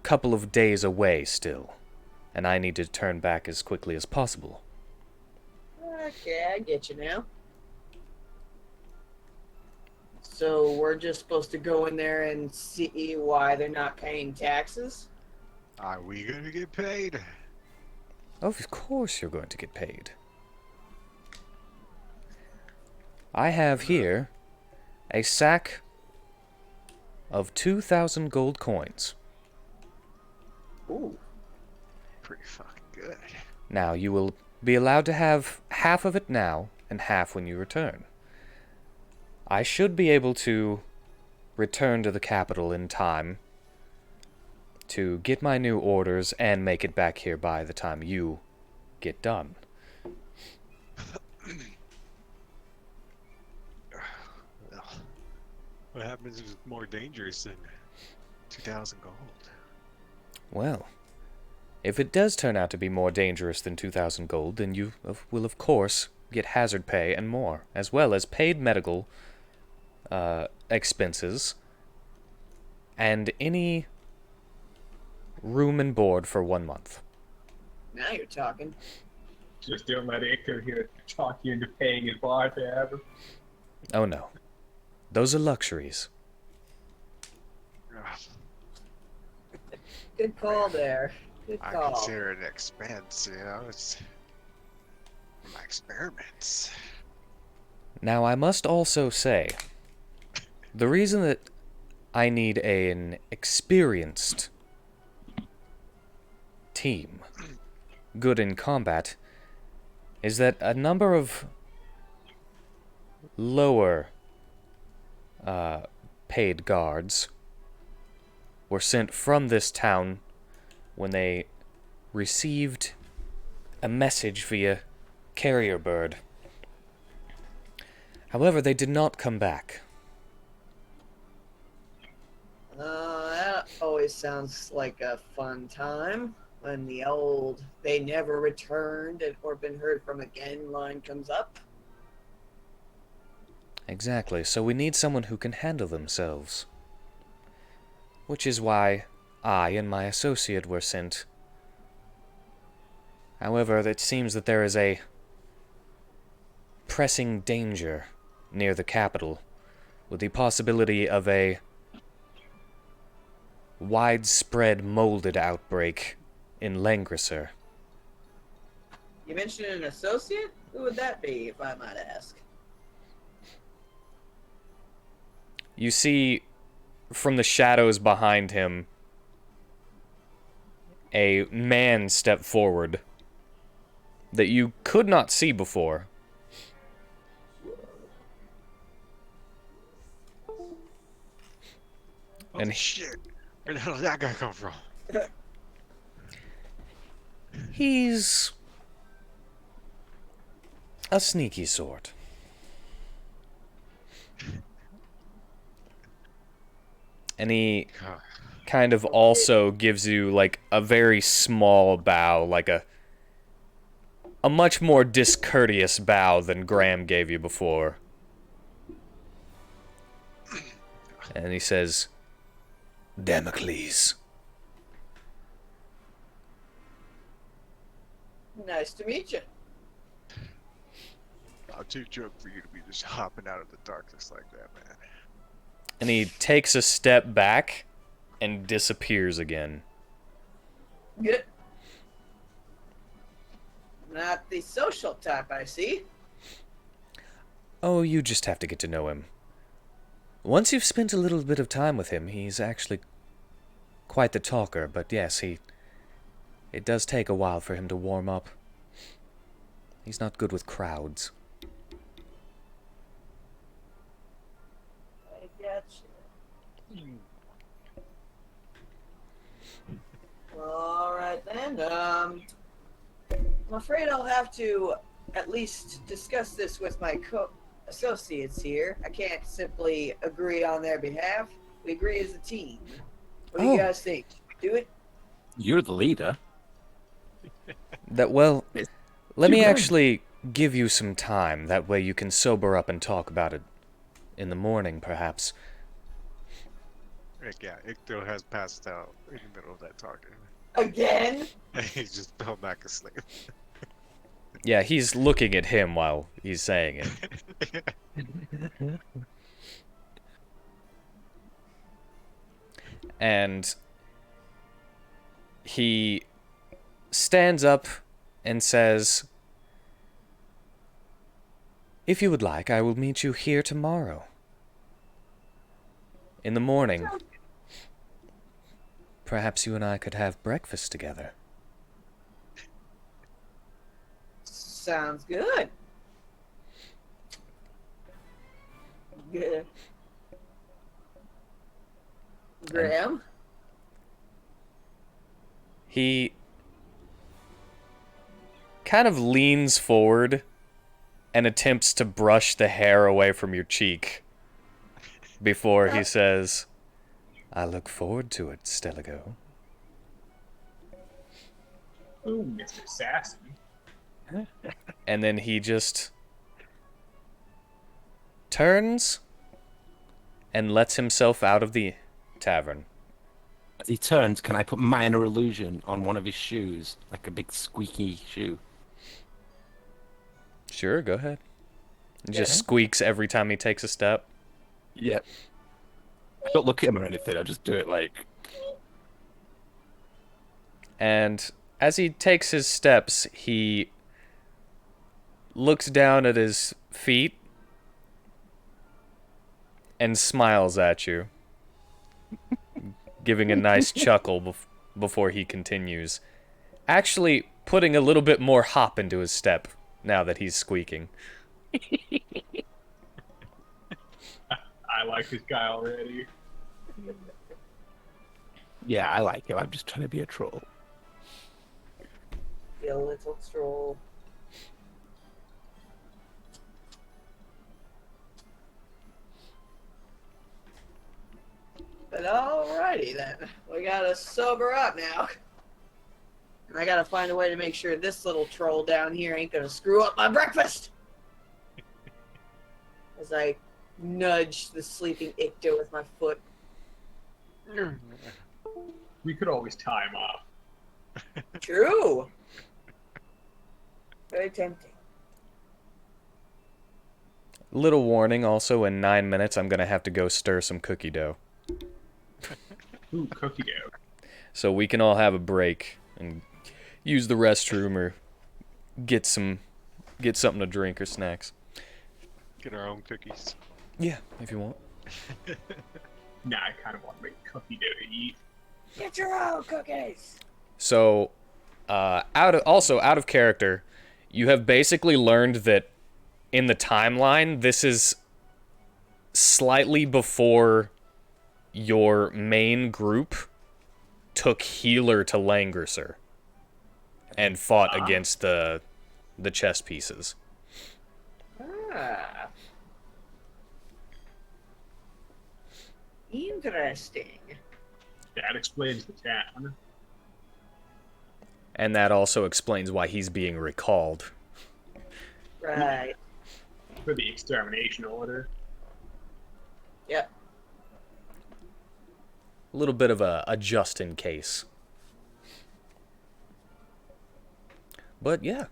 couple of days away still, and I need to turn back as quickly as possible. Okay, I get you now. So we're just supposed to go in there and see why they're not paying taxes? Are we gonna get paid? Of course you're going to get paid. I have here a sack of 2,000 gold coins. Ooh. Pretty fucking good. Now, you will be allowed to have half of it now and half when you return. I should be able to return to the capital in time to get my new orders and make it back here by the time you get done. Well, what happens if it's more dangerous than 2,000 gold? Well, if it does turn out to be more dangerous than 2,000 gold, then you will of course get hazard pay and more, as well as paid medical expenses and any room and board for 1 month. Now you're talking. Just don't let Iker here talk you into paying his bar tab. Oh no. Those are luxuries. Ugh, Good call there. Good I call. consider it an expense, you know? It's for my experiments. Now, I must also say, the reason that I need an experienced team, good in combat, is that a number of lower paid guards were sent from this town when they received a message via carrier bird. However, they did not come back. That always sounds like a fun time when the old "they never returned or been heard from again" line comes up. Exactly, so we need someone who can handle themselves. Which is why I and my associate were sent. However, it seems that there is a pressing danger near the capital, with the possibility of a widespread molded outbreak in Langrisser. You mentioned an associate? Who would that be, if I might ask? You see, from the shadows behind him, a man step forward that you could not see before. Holy And shit! Where the hell did that guy come from? he's a sneaky sort. And he kind of also gives you, like, a very small bow, like a much more discourteous bow than Graham gave you before. And he says, Damocles. Nice to meet you. I'm too drunk for you to be just hopping out of the darkness like that, man. And he takes a step back and disappears again. Good. Not the social type, I see. Oh, you just have to get to know him. Once you've spent a little bit of time with him, he's actually quite the talker, but yes, it does take a while for him to warm up. He's not good with crowds. I gotcha. Alright then, I'm afraid I'll have to at least discuss this with my associates here. I can't simply agree on their behalf. We agree as a team. What do you guys think? Do it? You're the leader. Well, let too me bad. actually give you some time. That way you can sober up and talk about it in the morning, perhaps. Yeah, Icto has passed out in the middle of that talking. Again? He just fell back asleep. Yeah, he's looking at him while he's saying it. And he stands up and says, If you would like, I will meet you here tomorrow. In the morning. Perhaps you and I could have breakfast together. Sounds good. Good. Graham? He kind of leans forward and attempts to brush the hair away from your cheek before he says, I look forward to it, Steligo. Ooh, Mr. Sassy. And then he just turns and lets himself out of the tavern. As he turns, can I put minor illusion on one of his shoes? Like a big squeaky shoe. Sure, go ahead. It just Yeah. squeaks every time he takes a step. Yep. I don't look at him or anything, I just do it like... And as he takes his steps, he looks down at his feet and smiles at you, giving a nice chuckle before he continues. Actually, putting a little bit more hop into his step now that he's squeaking. I like this guy already. Yeah, I like him. I'm just trying to be a troll. Be a little troll. But alrighty then. We gotta sober up now. And I gotta find a way to make sure this little troll down here ain't gonna screw up my breakfast. As I nudge the sleeping Icto with my foot. We could always tie him up. True. Very tempting. Little warning also, in 9 minutes I'm gonna have to go stir some cookie dough. Ooh, cookie dough. So we can all have a break and use the restroom or get something to drink or snacks. Get our own cookies. Yeah, if you want. Nah, I kind of want to make cookie dough to eat. Get your own cookies. So, out of character, you have basically learned that in the timeline, this is slightly before your main group took healer to Langrisser and fought against the chess pieces. Ah. Interesting. That explains the town. And that also explains why he's being recalled. Right. For the extermination order. Yep. A little bit of a just in case. But yeah,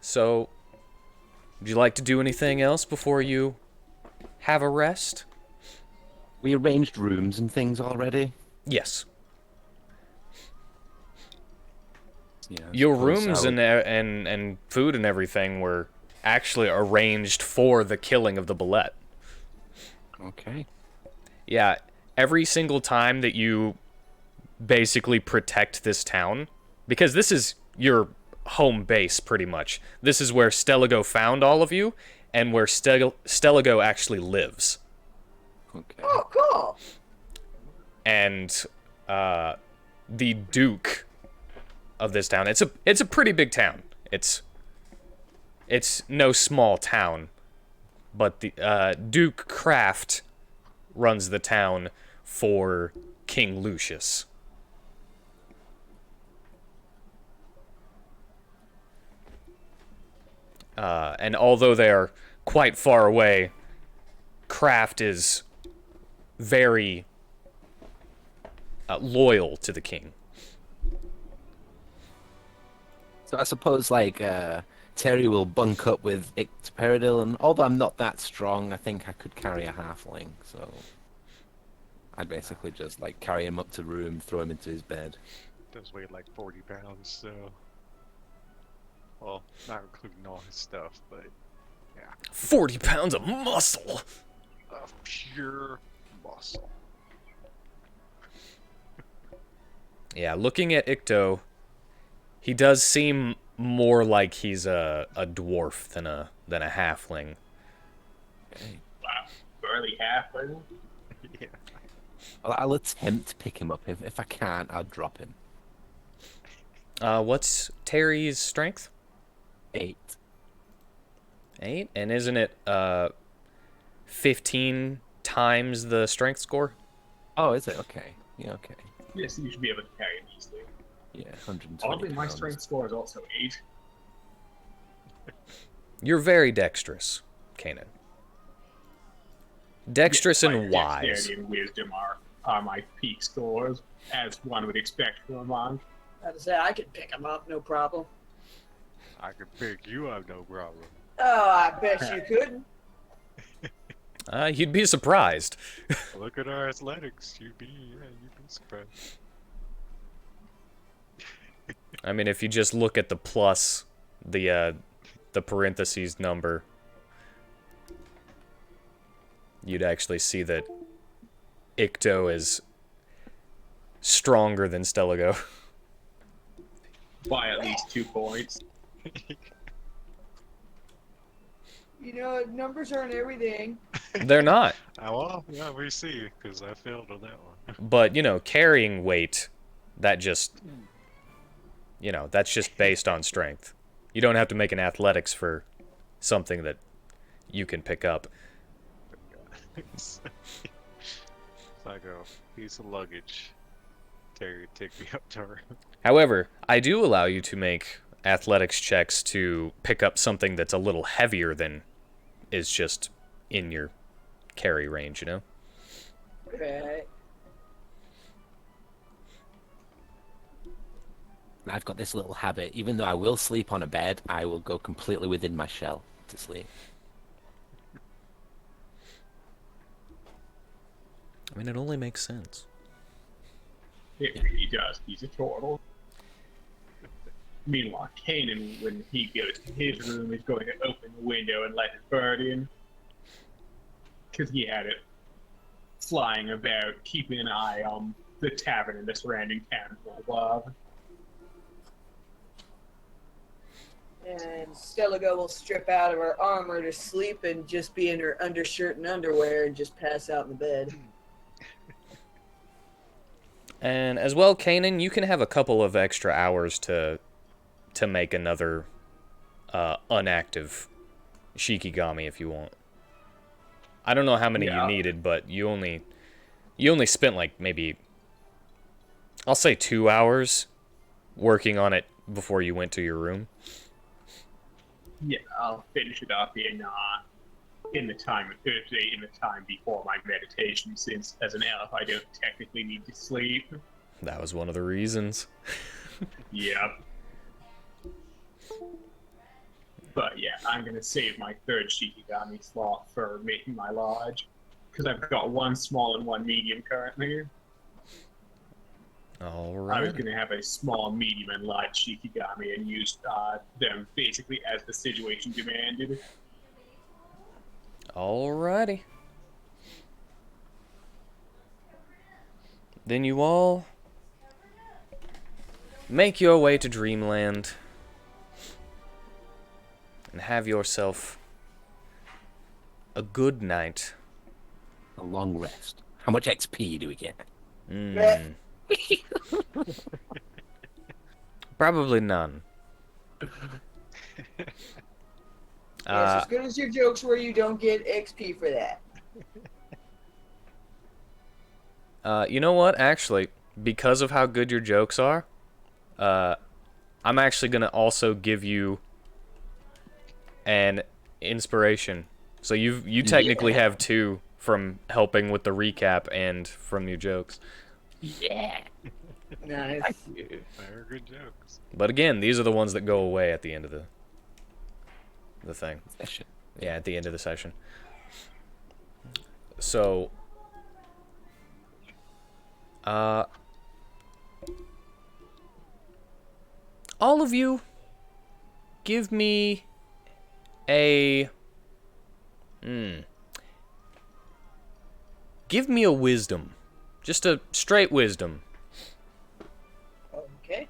so would you like to do anything else before you have a rest? We arranged rooms and things already. Yes. Yeah, I Your suppose rooms I and would- and food and everything were actually arranged for the killing of the bullet. Okay. Yeah, every single time that you basically protect this town, because this is your home base pretty much. This is where Stelago found all of you, and where Stelago actually lives. Okay. Oh, cool. And the Duke of this town, it's a pretty big town. It's no small town, but the Duke Craft runs the town for King Lucius. And although they are quite far away, Kraft is very loyal to the king. So I suppose like Terry will bunk up with Icteperidil, and although I'm not that strong, I think I could carry a halfling. So I'd basically just like carry him up to room, throw him into his bed. Does weigh like 40 pounds, so. Well, not including all his stuff, but 40 pounds of muscle! of pure muscle. Yeah, looking at Icto, he does seem more like he's a dwarf than a halfling. Okay. Wow. Burly halfling. Yeah. Well, I'll attempt to pick him up. If I can't, I'll drop him. What's Terry's strength? 8. 8? And isn't it 15 times the strength score? Oh, is it? Okay. Yeah, okay. Yes, you should be able to carry him easily. Yeah, 120 Oddly, my pounds. strength score is also 8. You're very dexterous, Kanan. Dexterous Yes, and my wise. Dexterity and wisdom are my peak scores, as one would expect from a monk. I'd say I could pick him up, no problem. I could pick you up, no problem. Oh, I bet you couldn't. You'd be surprised. Look at our athletics. You'd be surprised. I mean, if you just look at the plus, the parentheses number, you'd actually see that Icto is stronger than Stelago. By at least 2 points. You know, numbers aren't everything. They're not. Well, yeah, we see, because I failed on that one. But, carrying weight, that just, that's just based on strength. You don't have to make an athletics for something that you can pick up. It's like a piece of luggage. Terry, take me up to her. However, I do allow you to make athletics checks to pick up something that's a little heavier than is just in your carry range, Right. I've got this little habit. Even though I will sleep on a bed, I will go completely within my shell to sleep. I mean, it only makes sense. It really does. He's a turtle. Meanwhile, Kanan, when he goes to his room, is going to open the window and let his bird in. Because he had it flying about, keeping an eye on the tavern and the surrounding town for a while. And Stelago will strip out of her armor to sleep and just be in her undershirt and underwear and just pass out in the bed. And as well, Kanan, you can have a couple of extra hours to make another unactive Shikigami if you want. I don't know how many you Yeah. needed, but you only spent like maybe, I'll say 2 hours working on it before you went to your room. Yeah, I'll finish it up in the time in the time before my meditation, since as an elf I don't technically need to sleep. That was one of the reasons. Yep. But yeah, I'm gonna save my third Shikigami slot for making my lodge, because I've got one small and one medium currently. All I was right. gonna have a small, medium, and large Shikigami and use them basically as the situation demanded. Alrighty. Then you all make your way to Dreamland and have yourself a good night. A long rest. How much XP do we get? Mm. Probably none. Yes, as good as your jokes were, you don't get XP for that. You know what? Actually, because of how good your jokes are, I'm actually gonna also give you an inspiration. So you technically have 2 from helping with the recap and from your jokes. Yeah. Nice. Very good jokes. But again, these are the ones that go away at the end of the thing. Session. Yeah, at the end of the session. So, all of you, give me a, give me a wisdom, just a straight wisdom. Okay.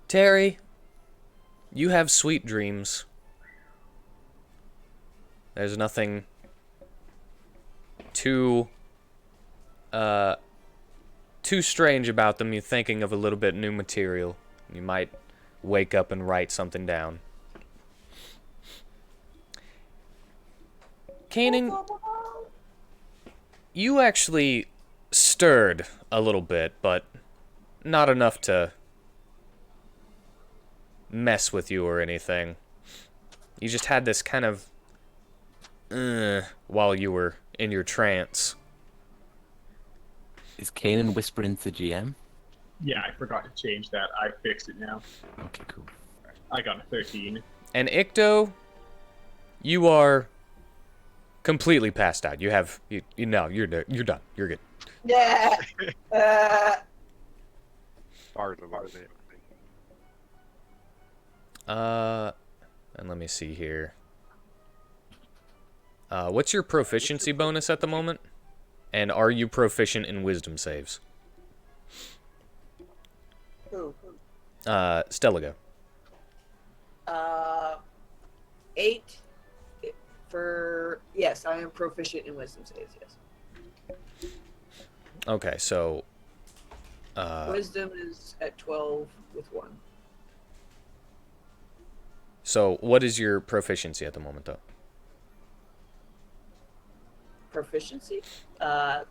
Terry, you have sweet dreams. There's nothing too strange about them. You're thinking of a little bit new material. You might wake up and write something down. Kanan, you actually stirred a little bit, but not enough to mess with you or anything. You just had this kind of while you were in your trance. Is Kanan whispering to GM? Yeah, I forgot to change that. I fixed it now. Okay, cool. I got a 13. And Icto, you are completely passed out. You have you no, you're done. You're good. Yeah. Part of it. And let me see here. What's your proficiency bonus at the moment? And are you proficient in wisdom saves? Who? Stellago. 8 for yes, I am proficient in wisdom saves. Yes. Okay, so Wisdom is at 12 with 1. so what is your proficiency at the moment, though? Proficiency? 4?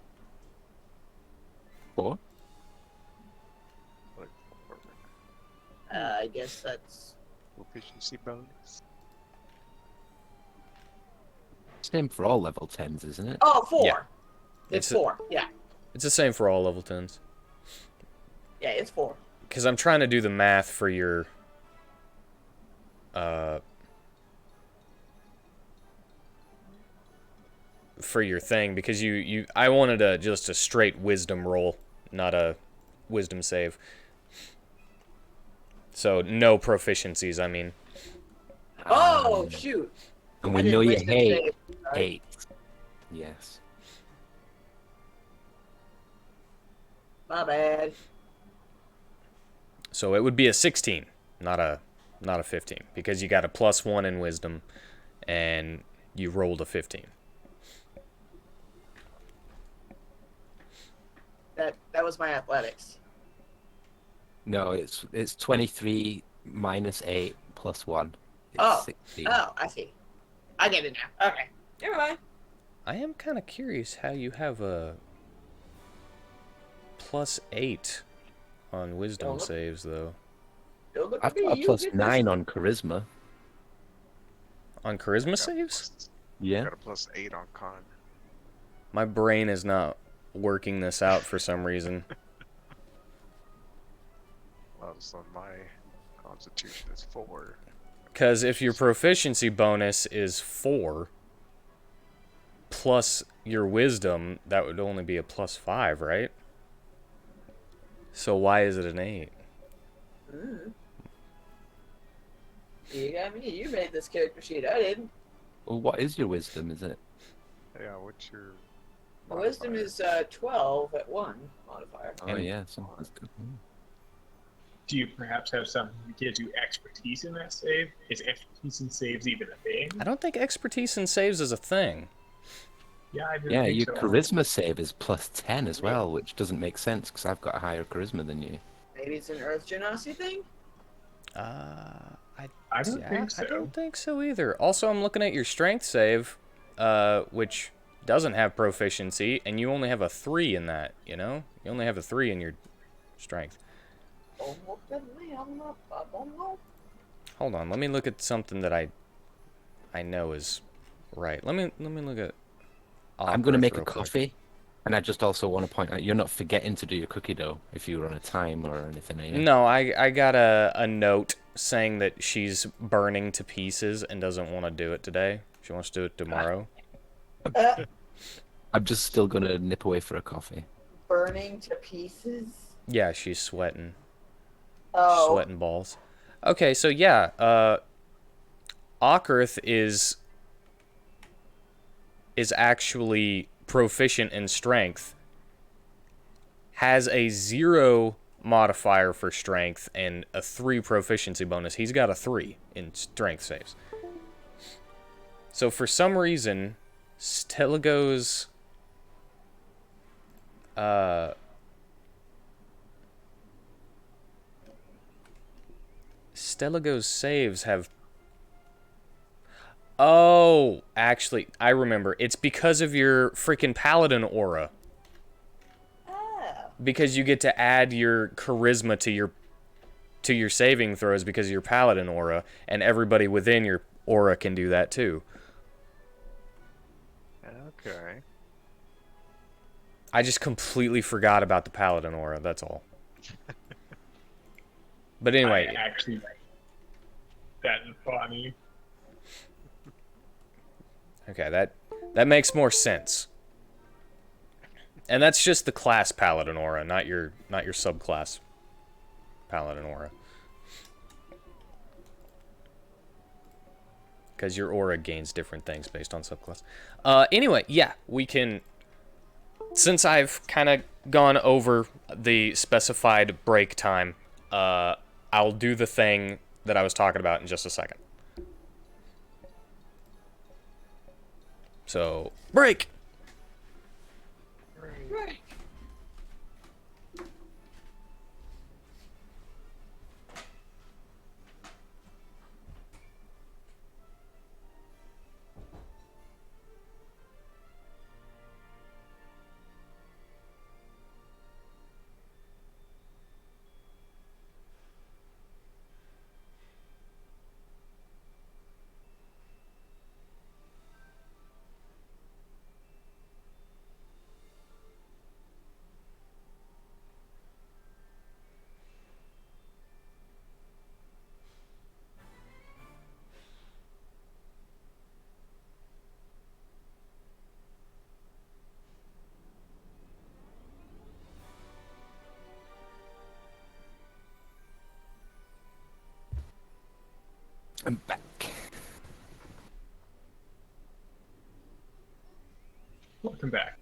I guess that's Proficiency bonus. Same for all level 10s, isn't it? 4. Yeah. It's It's a- 4. Yeah. It's the same for all level 10s. Yeah, it's 4. Because I'm trying to do the math for your thing, because I wanted just a straight wisdom roll, not a wisdom save. So no proficiencies, I mean. Oh, shoot. And I we didn't know you wisdom hate save. Sorry. 8. Yes. My bad. So it would be a 16, not a 15, because you got a +1 in wisdom and you rolled a 15. That was my athletics. No, it's 23 -8 plus 1 is Oh, 16. oh, I see. I get it now. Okay, never mind. I am kind of curious how you have a +8 on wisdom Don't look, saves, though. don't look I've at me. got a You plus get 9 this. on charisma. On I charisma got a saves? Yeah. got a +8 on con. My brain is not working this out for some reason. Well, so my constitution is 4. Because if your proficiency bonus is 4 plus your wisdom, that would only be a +5, right? So why is it an 8? Mm. You got me. You made this character sheet. I didn't. Well, what is your wisdom, is it? Yeah, what's your My wisdom modifier? is 12 at 1 modifier. Oh, And- yeah, so that's good. Do you perhaps have something that gives you expertise in that save? Is expertise in saves even a thing? I don't think expertise in saves is a thing. Yeah, I didn't Yeah, think your so. charisma save is plus 10 as Maybe. well, which doesn't make sense because I've got a higher charisma than you. Maybe it's an Earth Genasi thing? I don't Yeah, think so. I don't think so either. Also, I'm looking at your strength save, which doesn't have proficiency, and you only have a 3 in that, you know? You only have a 3 in your strength. Hold on, let me look at something that I know is right. Let me look at I'm going to Ocarith make a real quick. coffee, and I just also want to point out you're not forgetting to do your cookie dough if you were on a time or anything, are you? No, I got a note saying that she's burning to pieces and doesn't want to do it today. She wants to do it tomorrow. I'm just still going to nip away for a coffee. Burning to pieces? Yeah, she's sweating. Oh. Sweating balls. Okay, so yeah, Ocarith is actually proficient in strength, has a 0 modifier for strength and a 3 proficiency bonus. He's got a 3 in strength saves. So for some reason, Steligo's saves have... Oh, actually, I remember. It's because of your freaking paladin aura. Oh. Because you get to add your charisma to your saving throws because of your paladin aura, and everybody within your aura can do that too. Okay. I just completely forgot about the paladin aura, that's all. But anyway, Actually, that's funny. okay, that makes more sense. And that's just the class paladin aura, not your subclass paladin aura. Because your aura gains different things based on subclass. Anyway, yeah, we can... Since I've kind of gone over the specified break time, I'll do the thing that I was talking about in just a second. So, break! Right. I'm back. Welcome back.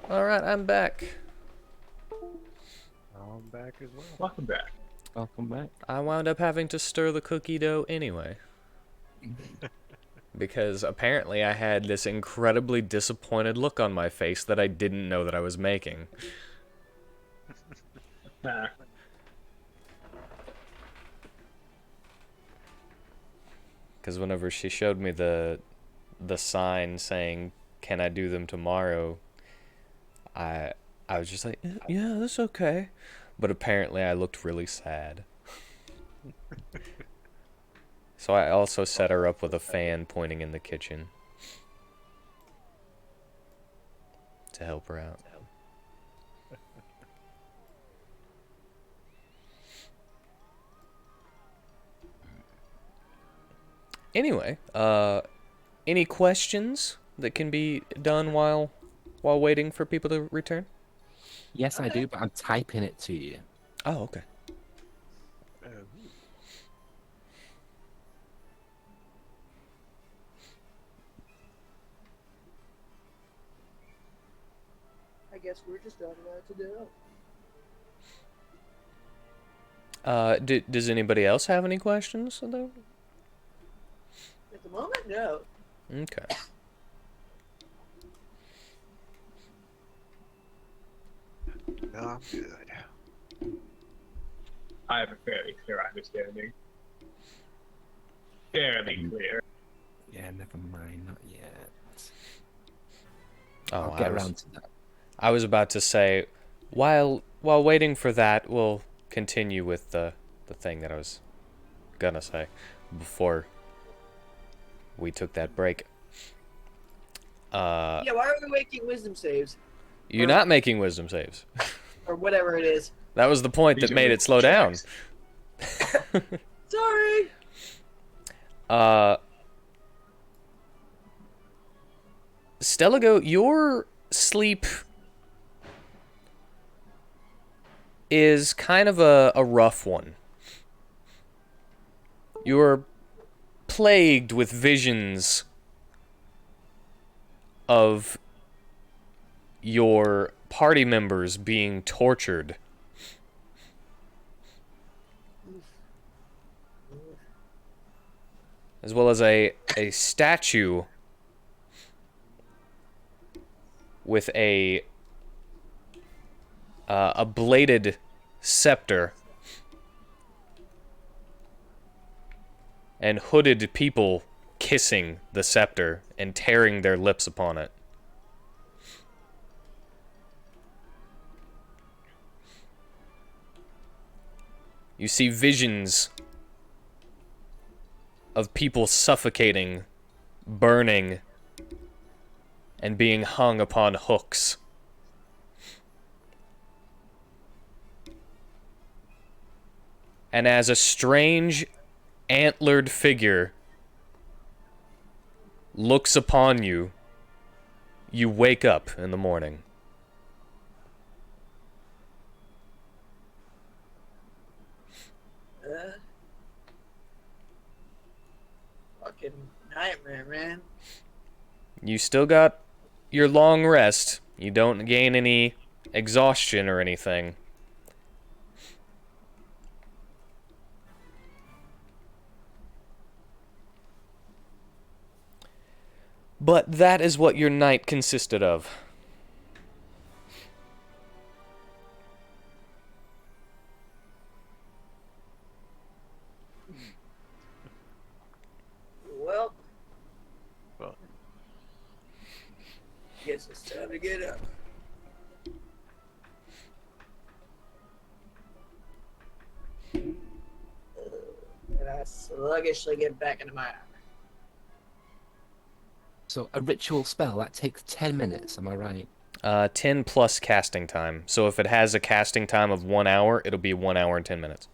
Alright, I'm back. I'm back as well. Welcome back. Welcome back. I wound up having to stir the cookie dough anyway. Because apparently I had this incredibly disappointed look on my face that I didn't know that I was making. Ah, Because whenever she showed me the sign saying, "Can I do them tomorrow?" I was just like, "Yeah, that's okay." But apparently I looked really sad. So I also set her up with a fan pointing in the kitchen to help her out. Anyway, any questions that can be done while waiting for people to return? Yes, I do, but I'm typing it to you. Oh, okay. I guess we're just not allowed to do. Does anybody else have any questions, though? At the moment, no. Okay. No, I'm good. I have a fairly clear understanding. Fairly clear. Yeah, never mind, not yet. Oh, I'll get around to that. I was about to say, while waiting for that, we'll continue with the thing that I was gonna say before we took that break. Yeah, why are we making wisdom saves? You're not making wisdom saves. Or whatever it is. That was the point These that are made it slow down. checks. Sorry! Stelago, your sleep is kind of a rough one. You're plagued with visions of your party members being tortured. As well as a statue with a bladed scepter and hooded people kissing the scepter and tearing their lips upon it. You see visions of people suffocating, burning, and being hung upon hooks. And as a strange, antlered figure looks upon you, you wake up in the morning. Fucking nightmare, man. You still got your long rest. You don't gain any exhaustion or anything. But that is what your night consisted of. Well, Well, guess it's time to get up. And I sluggishly get back into my armor. So a ritual spell, that takes 10 minutes, am I right? 10 plus casting time. So if it has a casting time of 1 hour, it'll be 1 hour and 10 minutes.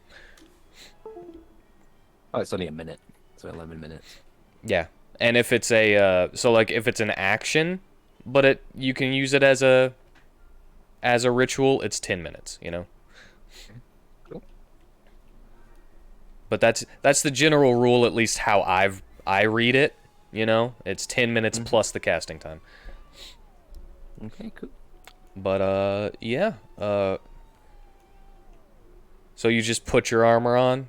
Oh, it's only a minute. So 11 minutes. Yeah. And if it's a, so like if it's an action, but you can use it as a ritual, it's 10 minutes, you know? Cool. But that's the general rule, at least how I read it, you know? It's 10 minutes plus the casting time. Okay, cool. But yeah. So you just put your armor on?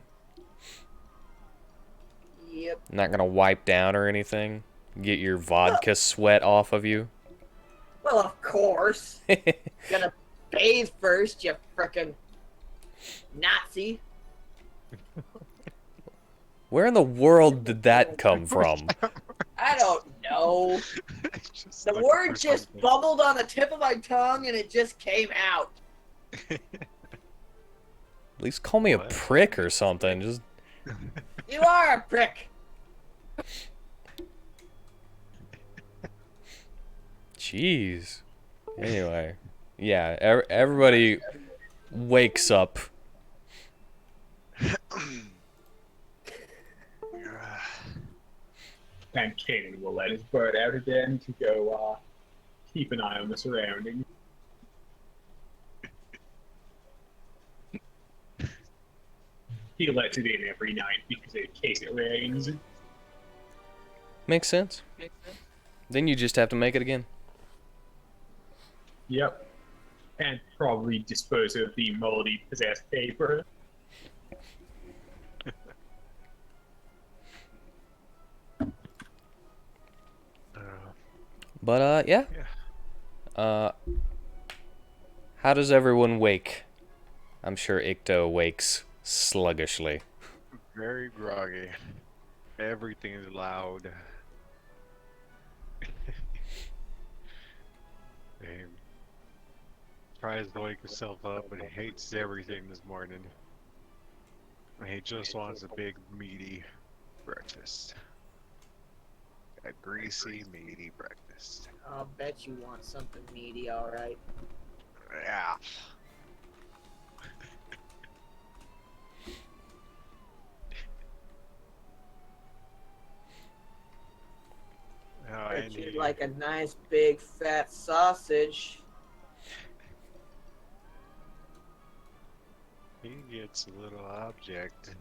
Yep. Not gonna wipe down or anything? Get your Well, vodka sweat off of you? well, of course. Gonna bathe first, you frickin' Nazi. Where in the world did that come from? I don't know. Just The looking word for just something. bubbled on the tip of my tongue and it just came out. At least call me a What? prick or something. Just You are a prick. jeez. Anyway, yeah, everybody wakes up. And Kanan will let his bird out again to go keep an eye on the surroundings. He lets it in every night because in case it rains. Makes sense. Then you just have to make it again. Yep. And probably dispose of the moldy possessed paper. But yeah. Uh, how does everyone wake? I'm sure Ikto wakes sluggishly. Very groggy. Everything is loud. He tries to wake himself up, but he hates everything this morning. He just wants a big, meaty breakfast. A greasy, meaty breakfast. I'll bet you want something meaty, alright. Yeah. Oh, Bet and you'd he, like a nice big fat sausage. he gets a little object.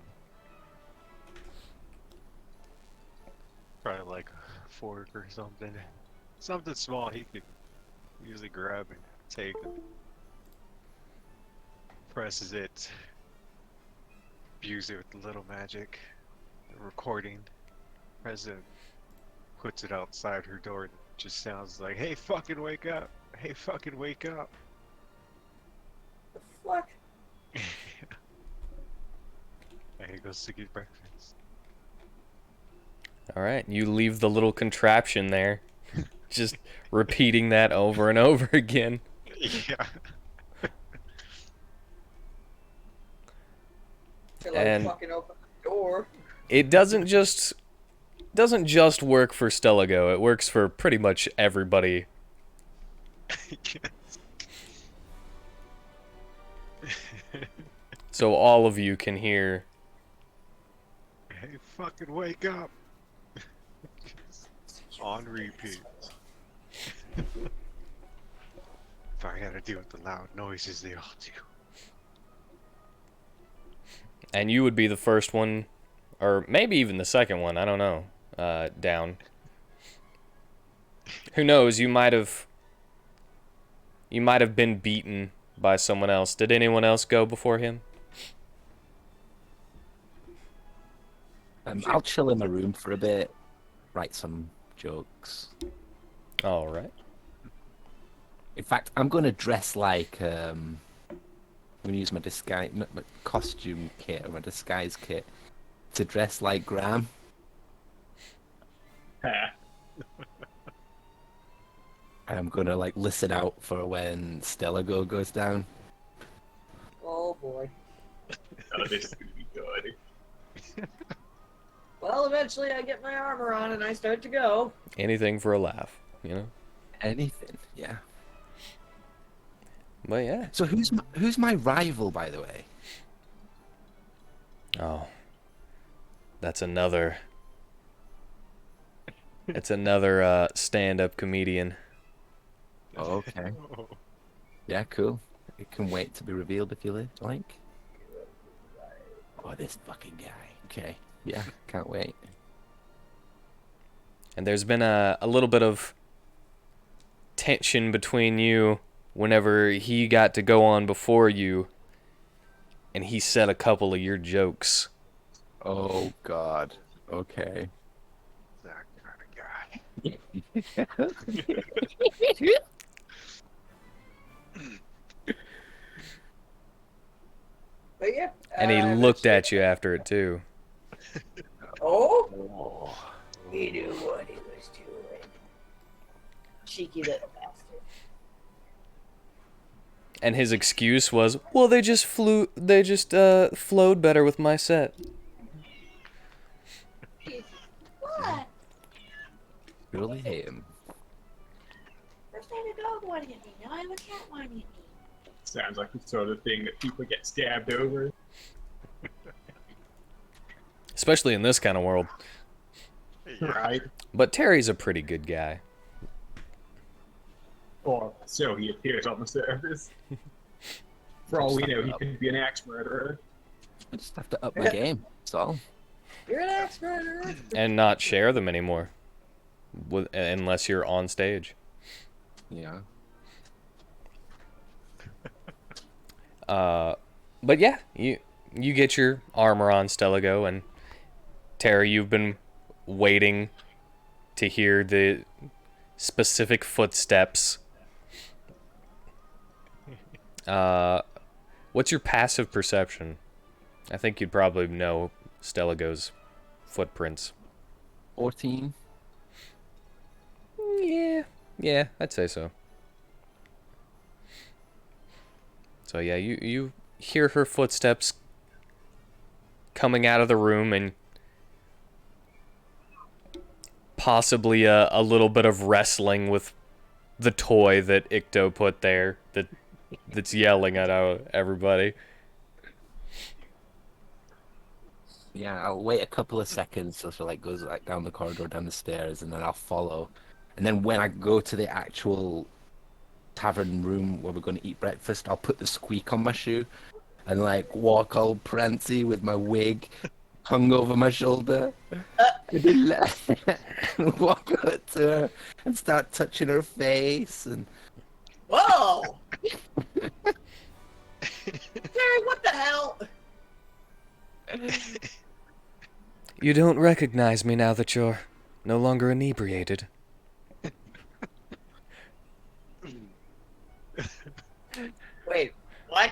Probably like a fork or something. Something small he could usually grab and take. And presses it. Views it with a little magic. Recording. Presses puts it outside her door and it just sounds like, hey, fucking wake up. Hey, fucking wake up. The fuck? And he goes to get breakfast. All right, you leave the little contraption there, just repeating that over and over again. Yeah. Till I And fucking open the door. it doesn't just work for Stellago. It works for pretty much everybody. So all of you can hear. Hey, fucking wake up. On repeat. If I gotta deal with the loud noises they all do. And you would be the first one, or maybe even the second one, I don't know, down. Who knows, you might have been beaten by someone else. Did anyone else go before him? I'll chill in my room for a bit, write some jokes. All right. In fact, I'm going to dress like I'm going to use my disguise, my costume kit or my disguise kit to dress like Graham. Ha. And I'm going to like listen out for when Stellago goes down. Oh boy. Oh, this is gonna be good. Well, eventually I get my armor on and I start to go. Anything for a laugh, you know? Anything, yeah. But yeah. So who's my rival, by the way? Oh. That's another... It's another stand-up comedian. Oh, okay. Oh. Yeah, cool. It can wait to be revealed if you like. Oh, this fucking guy. Okay. Yeah, can't wait. And there's been a little bit of tension between you whenever he got to go on before you and he said a couple of your jokes. Oh God. Okay. That kind of guy. But yeah. And he looked at you after it too. Oh, Oh. he knew what he was doing. Cheeky little bastard. And his excuse was, well, they just flowed better with my set. What? Really hate him. First I had a dog wanting at me, now I have a cat wanting at me. Sounds like the sort of thing that people get stabbed over. Especially in this kind of world. Right? But Terry's a pretty good guy. Or so he appears on the surface. For all we know, he could be an axe murderer. I just have to up my game. That's all. You're an axe murderer. And not share them anymore. Unless you're on stage. Yeah. But yeah, you get your armor on, Stelago, and Terry, you've been waiting to hear the specific footsteps. What's your passive perception? I think you'd probably know Stelago's footprints. 14. Yeah, I'd say so. So yeah, you hear her footsteps coming out of the room, and possibly a little bit of wrestling with the toy that Icto put there that's yelling at everybody. Yeah, I'll wait a couple of seconds so she like goes like down the corridor, down the stairs, and then I'll follow. And then when I go to the actual tavern room where we're going to eat breakfast, I'll put the squeak on my shoe and like walk all prancy with my wig hung over my shoulder. And then walk up to her and start touching her face and Whoa! Terry, what the hell? You don't recognize me now that you're no longer inebriated. Wait, what?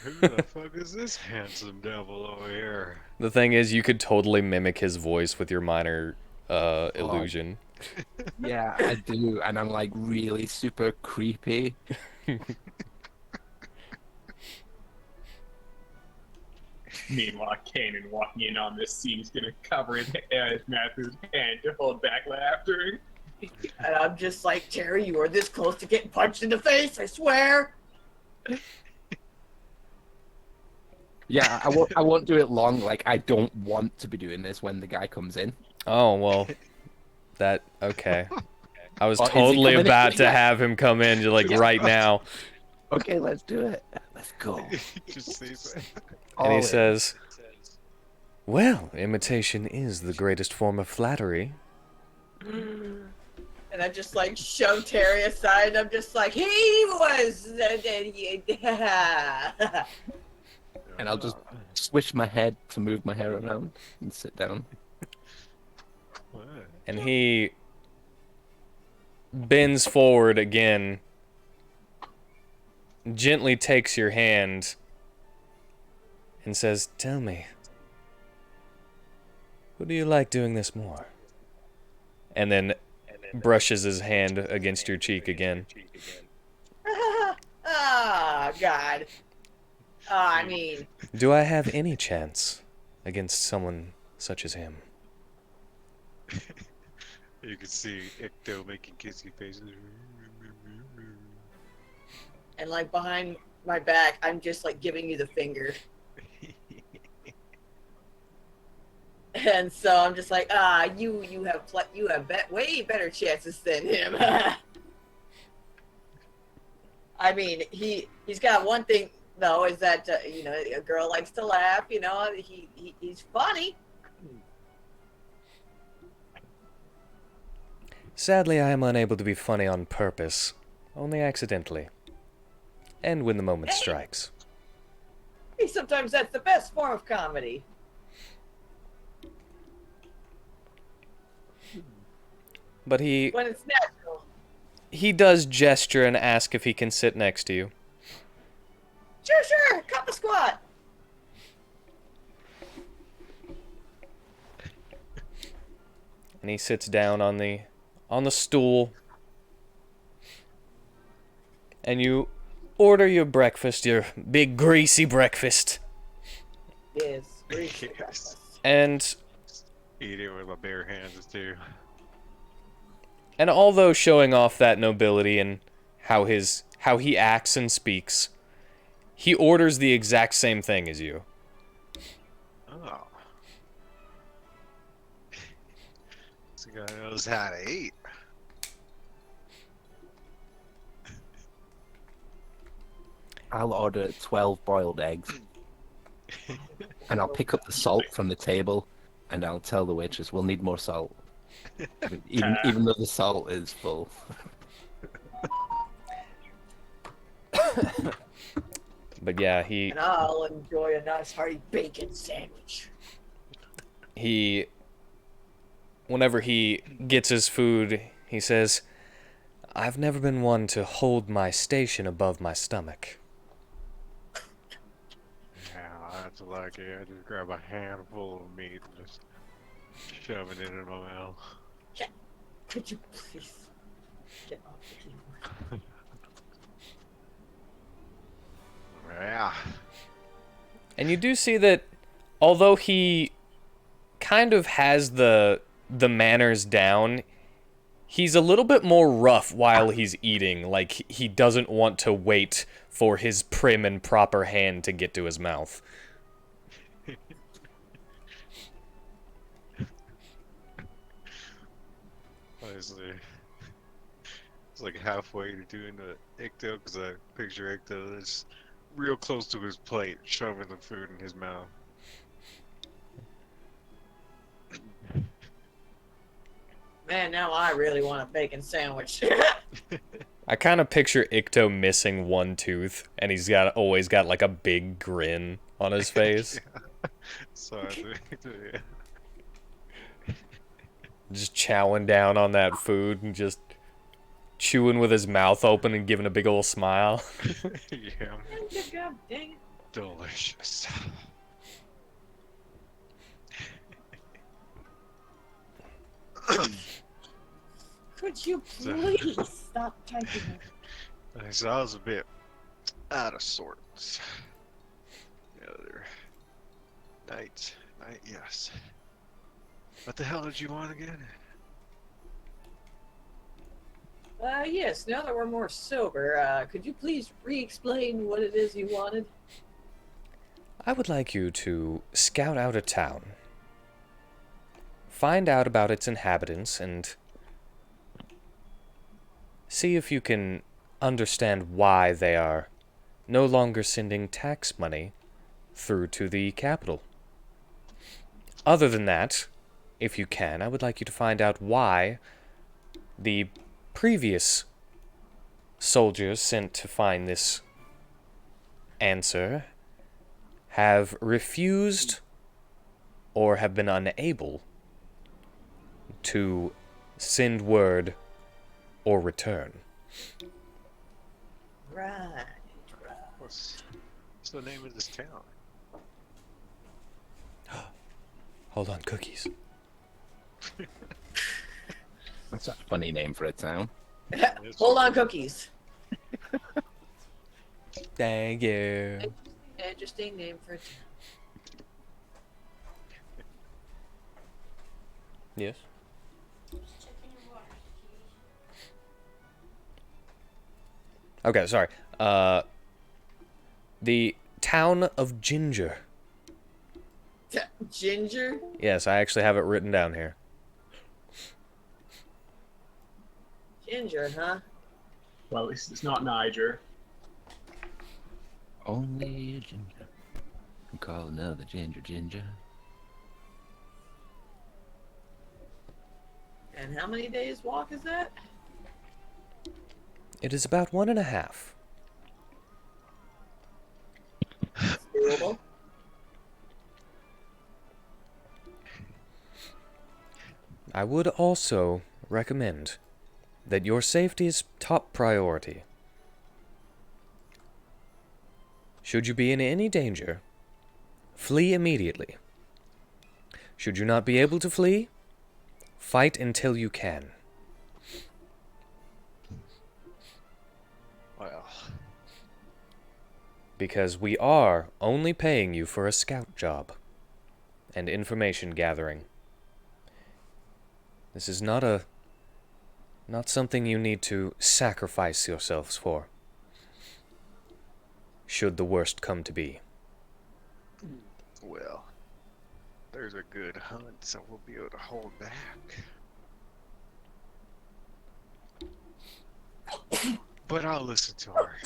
Who the fuck is this handsome devil over here? The thing is, you could totally mimic his voice with your minor illusion. yeah, I do, and I'm like really super creepy. Meanwhile, Kanan walking in on this scene is gonna cover his mouth with his hand to hold back laughter. And I'm just like, Terry, you are this close to getting punched in the face, I swear. Yeah, I won't do it long. Like, I don't want to be doing this when the guy comes in. Oh, well, okay. I was Oh, is he totally coming in? about to Yeah. have him come in, like, right now. Okay, let's do it. Let's go. Just says that. And All he in. says, well, imitation is the greatest form of flattery. And I just like shove Terry aside, and I'm just like, he was. And I'll just swish my head to move my hair around and sit down. What? And he bends forward again, gently takes your hand, and says, tell me, would you like doing this more? And then brushes his hand against your cheek again. Ah, God. I mean, Do I have any chance against someone such as him? You can see Icto making kissy faces. and like behind my back, I'm just like giving you the finger. And so I'm just like, you have way better chances than him. I mean, he's got one thing though, is that a girl likes to laugh. He's funny. Sadly, I am unable to be funny on purpose. Only accidentally. And when the moment Hey! strikes. Hey, sometimes that's the best form of comedy. But he When it's natural. does gesture and ask if he can sit next to you. Sure, sure. Cup a squat. And he sits down on the stool. And you order your breakfast, your big greasy breakfast. Yes. Yes. Breakfast. And Eat it with my bare hands too. although showing off that nobility and how he acts and speaks, he orders the exact same thing as you. Oh. This guy knows how to eat. I'll order 12 boiled eggs, and I'll pick up the salt from the table, and I'll tell the waitress we'll need more salt. Even though the salt is full. But yeah, And I'll enjoy a nice hearty bacon sandwich. whenever he gets his food, he says, "I've never been one to hold my station above my stomach." Yeah, that's like it. I just grab a handful of meat and just shove it into my mouth. Could you please get off the keyboard? Yeah. And you do see that although he kind of has the manners down, he's a little bit more rough while he's eating. Like, he doesn't want to wait for his prim and proper hand to get to his mouth. Honestly, it's like halfway to doing the icto because I picture icto that's real close to his plate, shoving the food in his mouth. Man, now I really want a bacon sandwich. I kind of picture Icto missing one tooth, and he's always got like a big grin on his face. So I think, yeah. Just chowing down on that food and just chewing with his mouth open and giving a big old smile. Yeah, God dang it. delicious. Could you please stop typing it? So I was a bit out of sorts the other night. Yes. What the hell did you want again? Yes, now that we're more sober, could you please re-explain what it is you wanted? I would like you to scout out a town. Find out about its inhabitants and see if you can understand why they are no longer sending tax money through to the capital. Other than that, if you can, I would like you to find out why the previous soldiers sent to find this answer have refused or have been unable to send word or return. Right. What's the name of this town? Hold on, cookies. That's a funny name for a town. Hold on, cookies. Thank you. Interesting name for a town. Yes. Okay, sorry. The town of Ginger. Ginger? Yes, I actually have it written down here. Ginger, huh? Well, at least it's not Niger. Only a ginger can call another ginger ginger. And how many days walk is that? It is about 1.5. Doable. I would also recommend that your safety is top priority. Should you be in any danger, flee immediately. Should you not be able to flee, fight until you can. Well, Because we are only paying you for a scout job and information gathering. This is not something you need to sacrifice yourselves for, should the worst come to be. well, there's a good hunt, so we'll be able to hold back. But I'll listen to our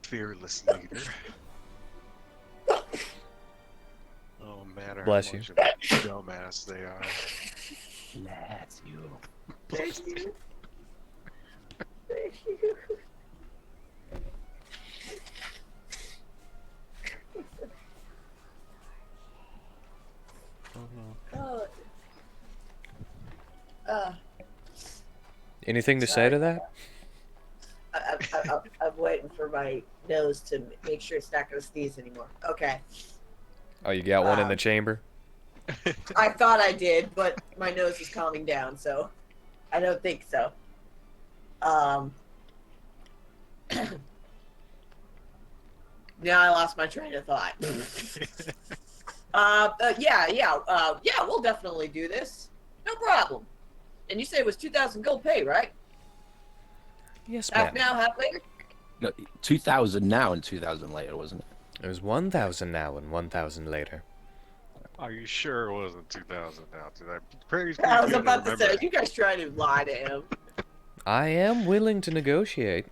fearless leader. No matter Bless how you. much of a dumbass they are. Bless you. Thank you. Thank you. Oh. Anything to say Sorry. to that? I'm waiting for my nose to make sure it's not going to sneeze anymore. Okay. Oh, you got one in the chamber? I thought I did, but my nose is calming down, so I don't think so. Now I lost my train of thought. Yeah, we'll definitely do this. No problem. And you say it was 2,000 gold pay, right? Yes, Half ma'am. now, half later? No, 2,000 now and 2,000 later, wasn't it? It was 1,000 now and 1,000 later. Are you sure it wasn't 2000 now? Did I praise I was good about to say, remember? you guys trying to lie to him. I am willing to negotiate.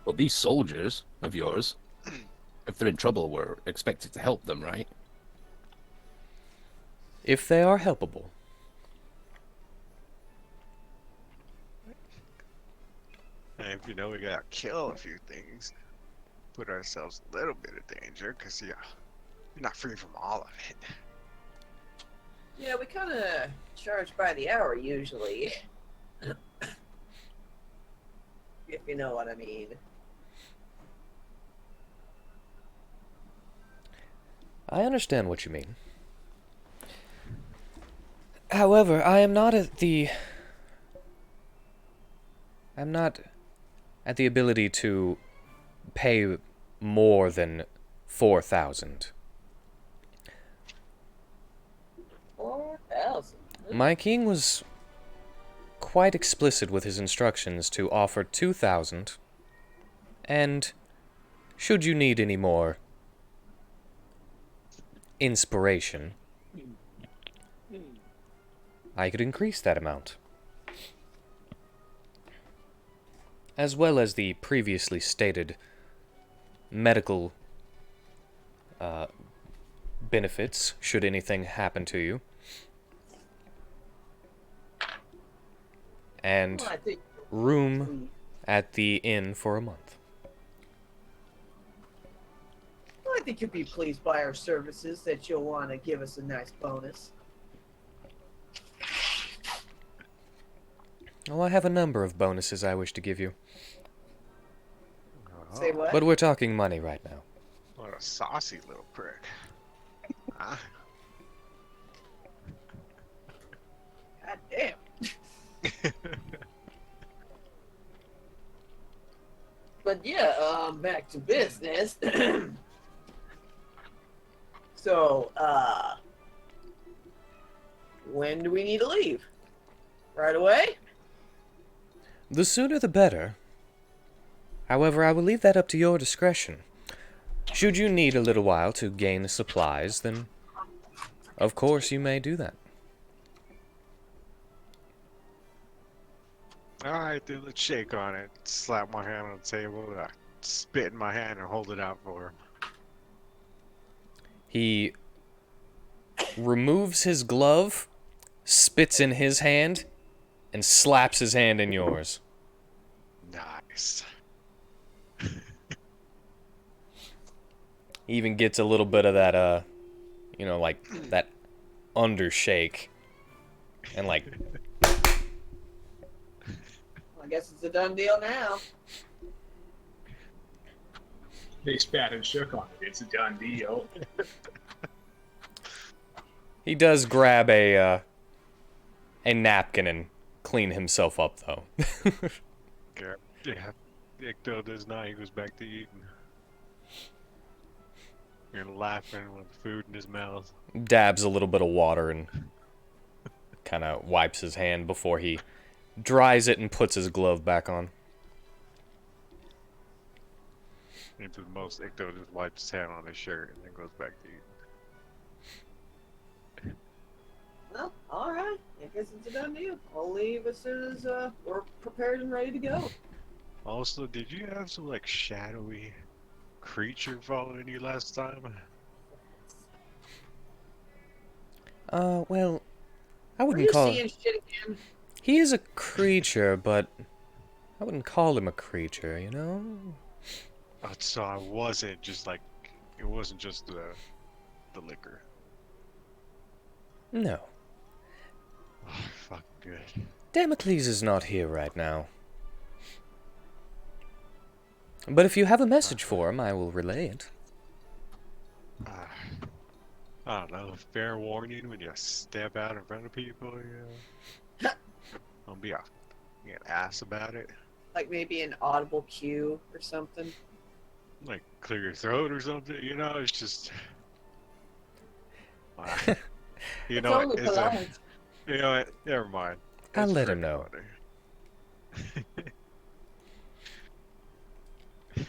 Well, these soldiers of yours, if they're in trouble, we're expected to help them, right? If they are helpable. And if you know we gotta kill a few things, put ourselves a little bit of danger, because you're not free from all of it. Yeah, we kind of charge by the hour usually. If you know what I mean. I understand what you mean. However, I'm not at the ability to pay more than 4,000. 4,000. My king was quite explicit with his instructions to offer 2,000, and should you need any more inspiration, I could increase that amount. As well as the previously stated medical benefits, should anything happen to you. And Well, I think room at the inn for a month. I think you'll be pleased by our services, that you'll want to give us a nice bonus. Oh, I have a number of bonuses I wish to give you. Say what? But we're talking money right now. What a saucy little prick. Huh? God damn. But yeah, back to business. So, when do we need to leave? Right away? The sooner the better. However, I will leave that up to your discretion. Should you need a little while to gain the supplies, then of course you may do that. Alright, dude, let's shake on it. Slap my hand on the table, spit in my hand, and hold it out for him. He removes his glove, spits in his hand, and slaps his hand in yours. nice. He even gets a little bit of that, like that undershake. And like, I guess it's a done deal now. They spat and shook on it. It's a done deal. he does grab a napkin and clean himself up, though. Yeah. Icto does not. He goes back to eating. And laughing with food in his mouth. Dabs a little bit of water and kind of wipes his hand before he dries it and puts his glove back on. And for the most, Icto just wipes his hand on his shirt and then goes back to eating. Well, all right. I guess it's a done deal. I'll leave as soon as we're prepared and ready to go. Also, did you have some like shadowy creature following you last time? Well, I Are wouldn't you call seeing shit again? He is a creature, but I wouldn't call him a creature, you know? So I wasn't just like, it wasn't just the liquor. No. Oh, fuck good. Damocles is not here right now. But if you have a message for him, I will relay it. I don't know, fair warning when you step out in front of people, you know. Don't be an ass about it. Like maybe an audible cue or something. Like clear your throat or something, you know, it's just... you It's know only what, polite. you know what, never mind. I'll It's let him pretty know. funny.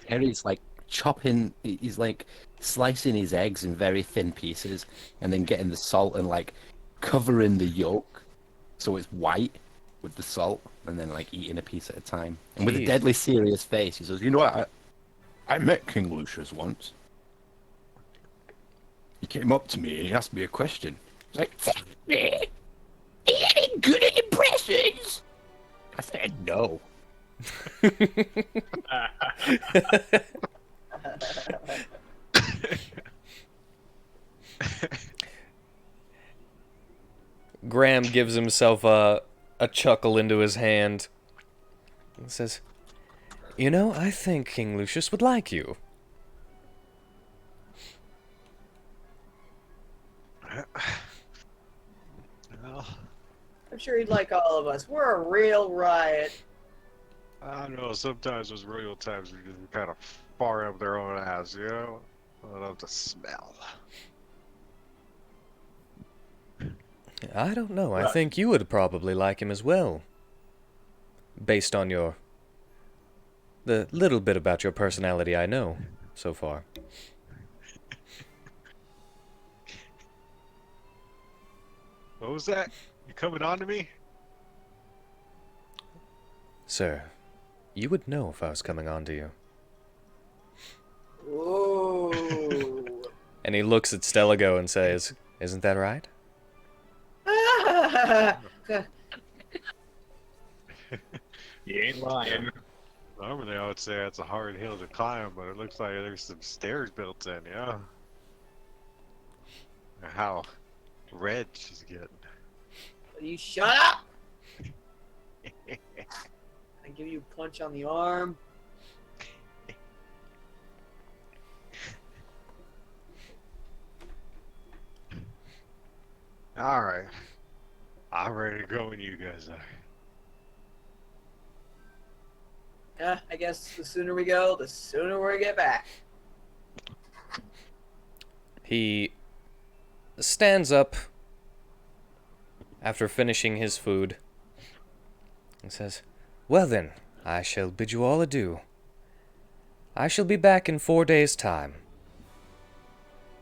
Harry's like chopping, he's like slicing his eggs in very thin pieces and then getting the salt and like covering the yolk so it's white with the salt and then like eating a piece at a time. And with a Jeez. deadly serious face, he says, "You know what? I met King Lucius once. He came up to me and he asked me a question. He's like, any good impressions?" I said, "No." Graham gives himself a chuckle into his hand and says, "You know, I think King Lucius would like you." Well, I'm sure he'd like all of us. We're a real riot. I don't know, sometimes those royal types are just kind of far up their own ass, you know? I love the smell. I don't know. I Right. think you would probably like him as well. Based on the little bit about your personality I know so far. What was that? You coming on to me? Sir, you would know if I was coming on to you. Ooh. And he looks at Stelago and says, "Isn't that right?" You ain't lying. Normally I would say it's a hard hill to climb, but it looks like there's some stairs built in, yeah? How red she's getting. You shut up! I give you a punch on the arm. Alright. I'm ready to go when you guys are. Yeah, I guess the sooner we go, the sooner we get back. He stands up after finishing his food and says, "Well then, I shall bid you all adieu. I shall be back in 4 days' time.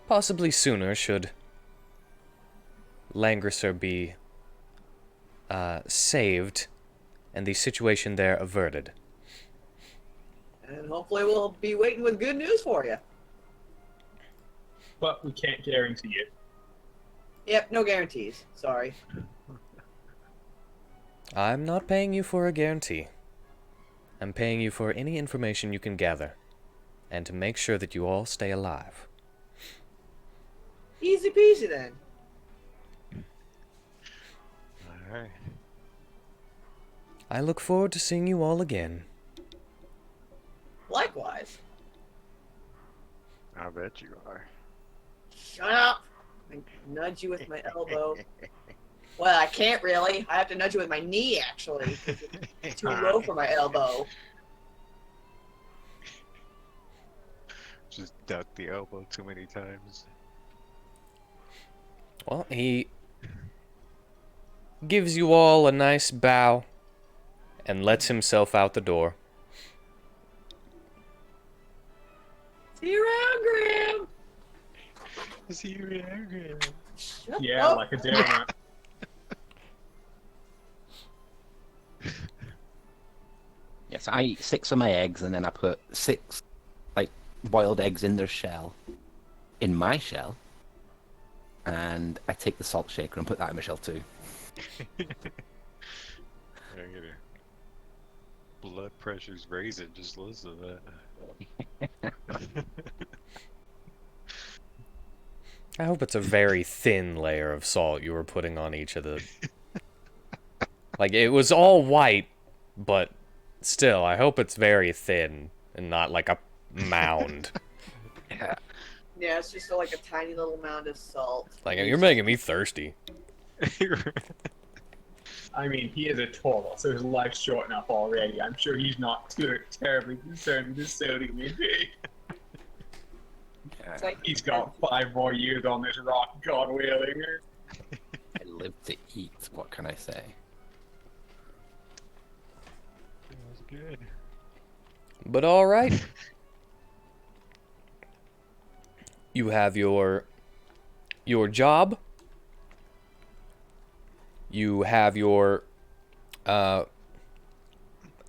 Possibly sooner should Langrisser be saved and the situation there averted." And hopefully we'll be waiting with good news for you. But we can't guarantee it. Yep, no guarantees. Sorry. I'm not paying you for a guarantee. I'm paying you for any information you can gather, and to make sure that you all stay alive. Easy peasy then. Alright. I look forward to seeing you all again. Likewise. I bet you are. Shut up. I nudge you with my elbow. Well, I can't really. I have to nudge you with my knee, actually, because it's too low for my elbow. Just duck the elbow too many times. Well, he gives you all a nice bow and lets himself out the door. See you around, Graham. See you again. Shut Yeah, up. like a donut. Yes, I eat 6 of my eggs, and then I put 6, like, boiled eggs in their shell, in my shell, and I take the salt shaker and put that in my shell too. I get it. Blood pressure's raising. Just listen to that. I hope it's a very thin layer of salt you were putting on each of the... Like, it was all white, but still, I hope it's very thin and not like a mound. Yeah. Yeah, it's just like a tiny little mound of salt. Like, you're making me thirsty. I mean, he is a turtle, so his life's short enough already. I'm sure he's not too terribly concerned with his sodium intake. It's like He's got 5 more years on this rock, God willing. I live to eat, what can I say? That was good. But alright. You have your job. You have your... I'm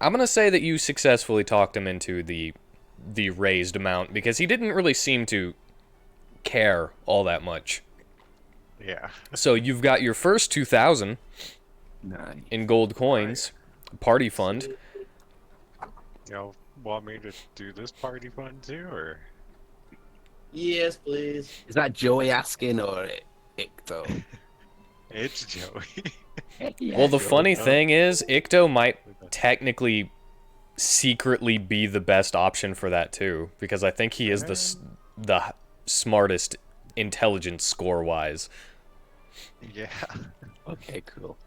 gonna say that you successfully talked him into the raised amount, because he didn't really seem to care all that much. Yeah. So you've got your first 2,000 Nice. in gold coins, party fund. Y'all want me to do this party fund too, or? yes, please. Is that Joey asking, or Icto? It's Joey. Yeah, Well, the Joey. funny thing is, Icto might technically secretly be the best option for that too, because I think he is the smartest intelligence score-wise. Yeah. Okay, cool.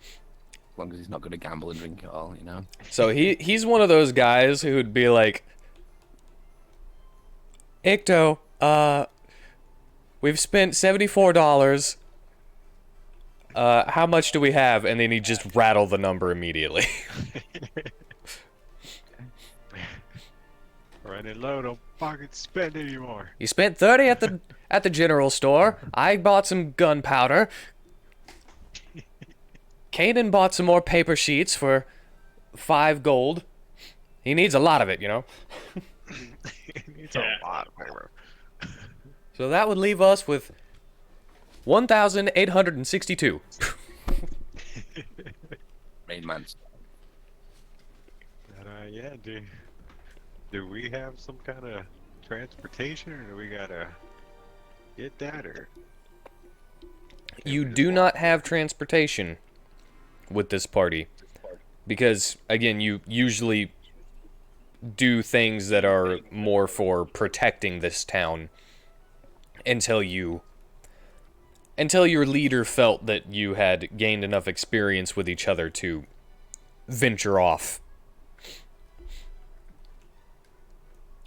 As long as he's not going to gamble and drink it all, you know? So he's one of those guys who would be like, Icto, we've spent $74. How much do we have? And then he'd just rattle the number immediately. Running low, don't fucking spend anymore. You spent 30 at the general store. I bought some gunpowder. Kaden bought some more paper sheets for 5 gold. He needs a lot of it, you know? It's a lot of paper. So that would leave us with 1,862. Rain Man. But, yeah, do we have some kind of transportation, or do we gotta get that, or? You do not have transportation with this party. Because, again, you usually do things that are more for protecting this town until your leader felt that you had gained enough experience with each other to venture off.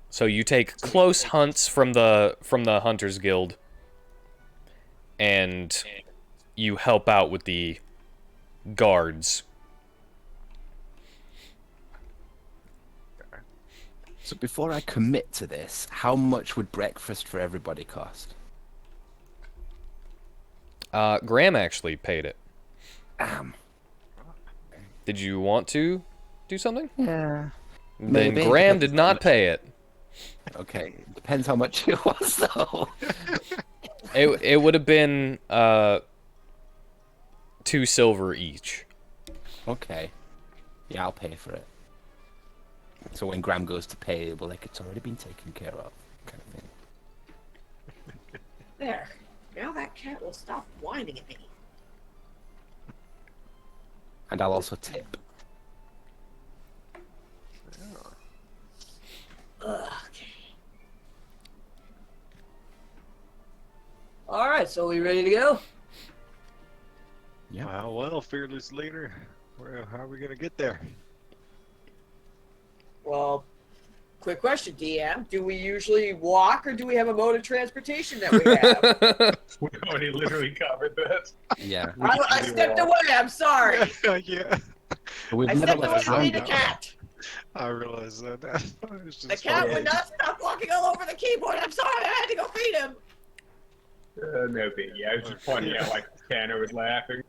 So you take close hunts from the Hunters Guild, and you help out with the guards. So before I commit to this, how much would breakfast for everybody cost? Graham actually paid it. Damn. Did you want to do something? Yeah. Then Maybe. Graham Depends did how not much. pay it. Okay, depends how much it was, though. It would have been 2 silver each. Okay. Yeah, I'll pay for it. So when Graham goes to pay, well, like it's already been taken care of, kind of thing. There. Now that cat will stop whining at me. And I'll also tip. Okay. All right, so we ready to go? Yeah. Well, fearless leader, how are we gonna get there? Well, quick question, DM. Do we usually walk or do we have a mode of transportation that we have? We already literally covered this. Yeah. I stepped away. I'm sorry. Yeah, We've I never stepped let away it to feed the run. cat. I realized that. It's The just cat funny. would not stop walking all over the keyboard. I'm sorry. I had to go feed him. No biggie. I was just pointing out like Tanner was laughing.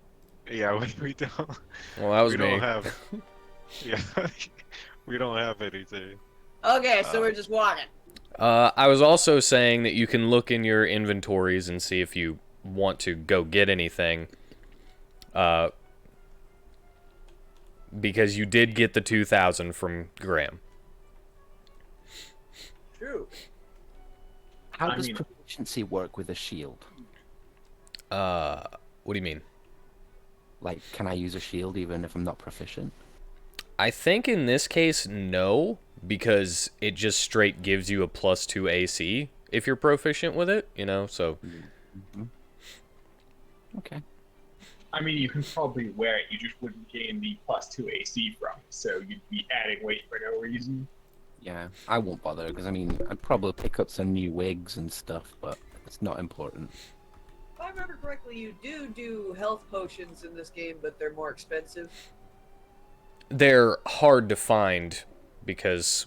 Yeah, we don't. Well, that was we me. don't have. Yeah, we don't have anything. Okay, so we're just walking. I was also saying that you can look in your inventories and see if you want to go get anything. Because you did get the 2,000 from Graham. True. How I does mean- proficiency work with a shield? What do you mean? Like, can I use a shield even if I'm not proficient? I think in this case, no, because it just straight gives you a +2 AC if you're proficient with it, you know, so... Okay. I mean, you can probably wear it. You just wouldn't gain the +2 AC from it, so you'd be adding weight for no reason. Yeah, I won't bother, because, I mean, I'd probably pick up some new wigs and stuff, but it's not important. If I remember correctly, you do health potions in this game, but they're more expensive. They're hard to find because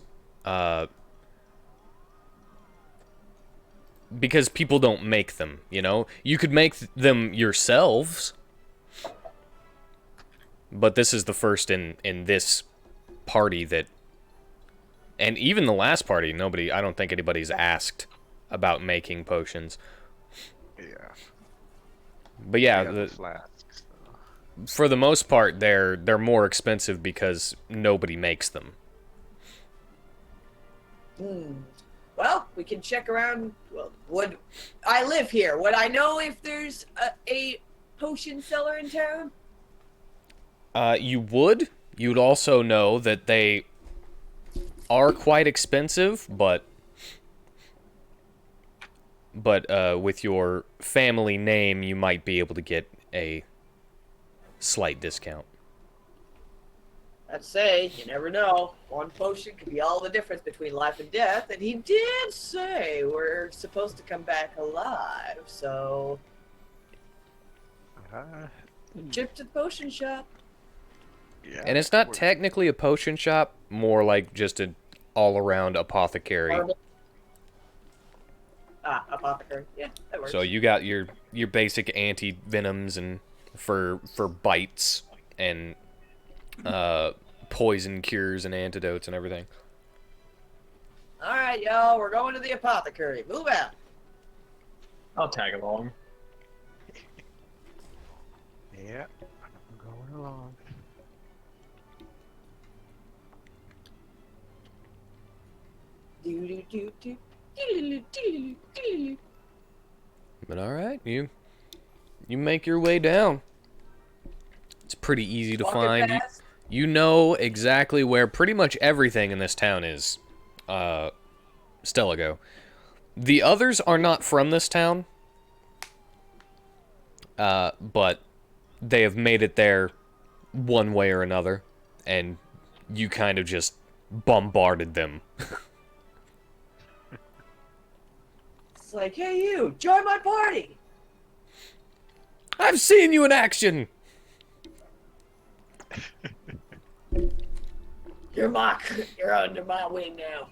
people don't make them, you know? You could make them yourselves, but this is the first in this party that... And even the last party, I don't think anybody's asked about making potions. Yeah. But yeah, the flasks. for the most part, they're more expensive because nobody makes them. Well, we can check around. Well, I live here? Would I know if there's a potion seller in town? You would. You'd also know that they are quite expensive, but with your family name, you might be able to get a slight discount. I'd say, you never know. One potion could be all the difference between life and death, and he did say we're supposed to come back alive, so... Trip to the potion shop. Yeah. And it's not technically a potion shop, more like just an all-around apothecary. Apothecary. Yeah, that works. So you got your basic anti-venoms and for bites and poison cures and antidotes and everything. Alright, y'all, we're going to the apothecary. Move out. I'll tag along. Yeah, I'm going along. But all right, you make your way down. It's pretty easy to Walking find. fast. You know exactly where pretty much everything in this town is. Stelago. The others are not from this town, but they have made it there one way or another, and you kind of just bombarded them. It's like, hey, you, join my party. I've seen you in action! You're under my wing now.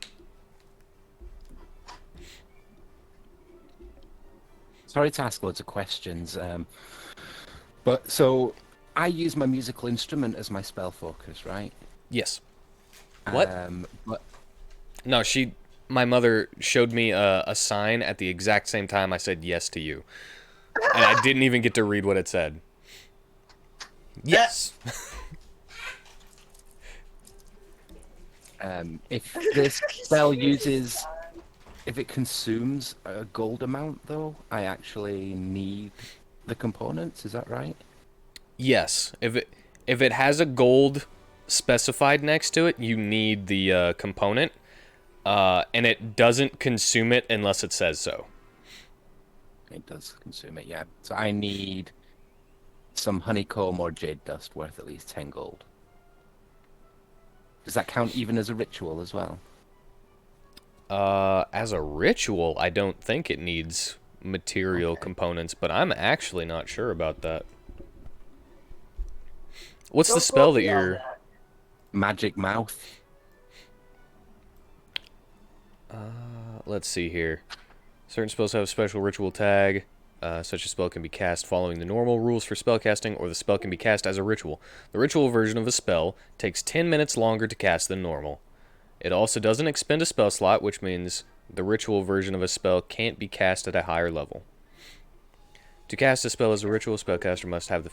Sorry to ask loads of questions, but so I use my musical instrument as my spell focus, right? Yes. What? But No, my mother showed me a sign at the exact same time I said yes to you. And I didn't even get to read what it said. Yes. If this spell uses, if it consumes a gold amount, though, I actually need the components. Is that right? Yes. If it has a gold specified next to it, you need the component, and it doesn't consume it unless it says so. It does consume it, yeah. So I need some honeycomb or jade dust worth at least 10 gold. Does that count even as a ritual as well? As a ritual, I don't think it needs material components, but I'm actually not sure about that. What's the spell that you're... Magic mouth. Let's see here. Certain spells have a special ritual tag. Such a spell can be cast following the normal rules for spellcasting, or the spell can be cast as a ritual. The ritual version of a spell takes 10 minutes longer to cast than normal. It also doesn't expend a spell slot, which means the ritual version of a spell can't be cast at a higher level. To cast a spell as a ritual, spellcaster must have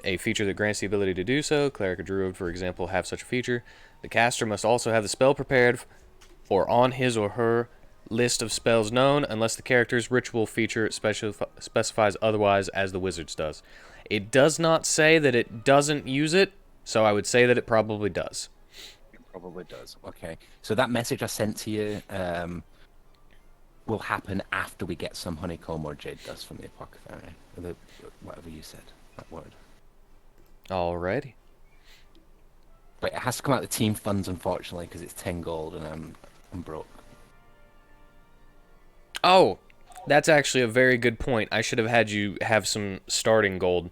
a feature that grants the ability to do so. Cleric or druid, for example, have such a feature. The caster must also have the spell prepared or on his or her list of spells known, unless the character's ritual feature specifies otherwise, as the wizard's does. It does not say that it doesn't use it, so I would say that it probably does. It probably does. Okay. So that message I sent to you will happen after we get some honeycomb or jade dust from the apothecary. Or whatever you said, that word. Alrighty. But it has to come out of the team funds, unfortunately, because it's 10 gold and I'm broke. Oh, that's actually a very good point. I should have had you have some starting gold.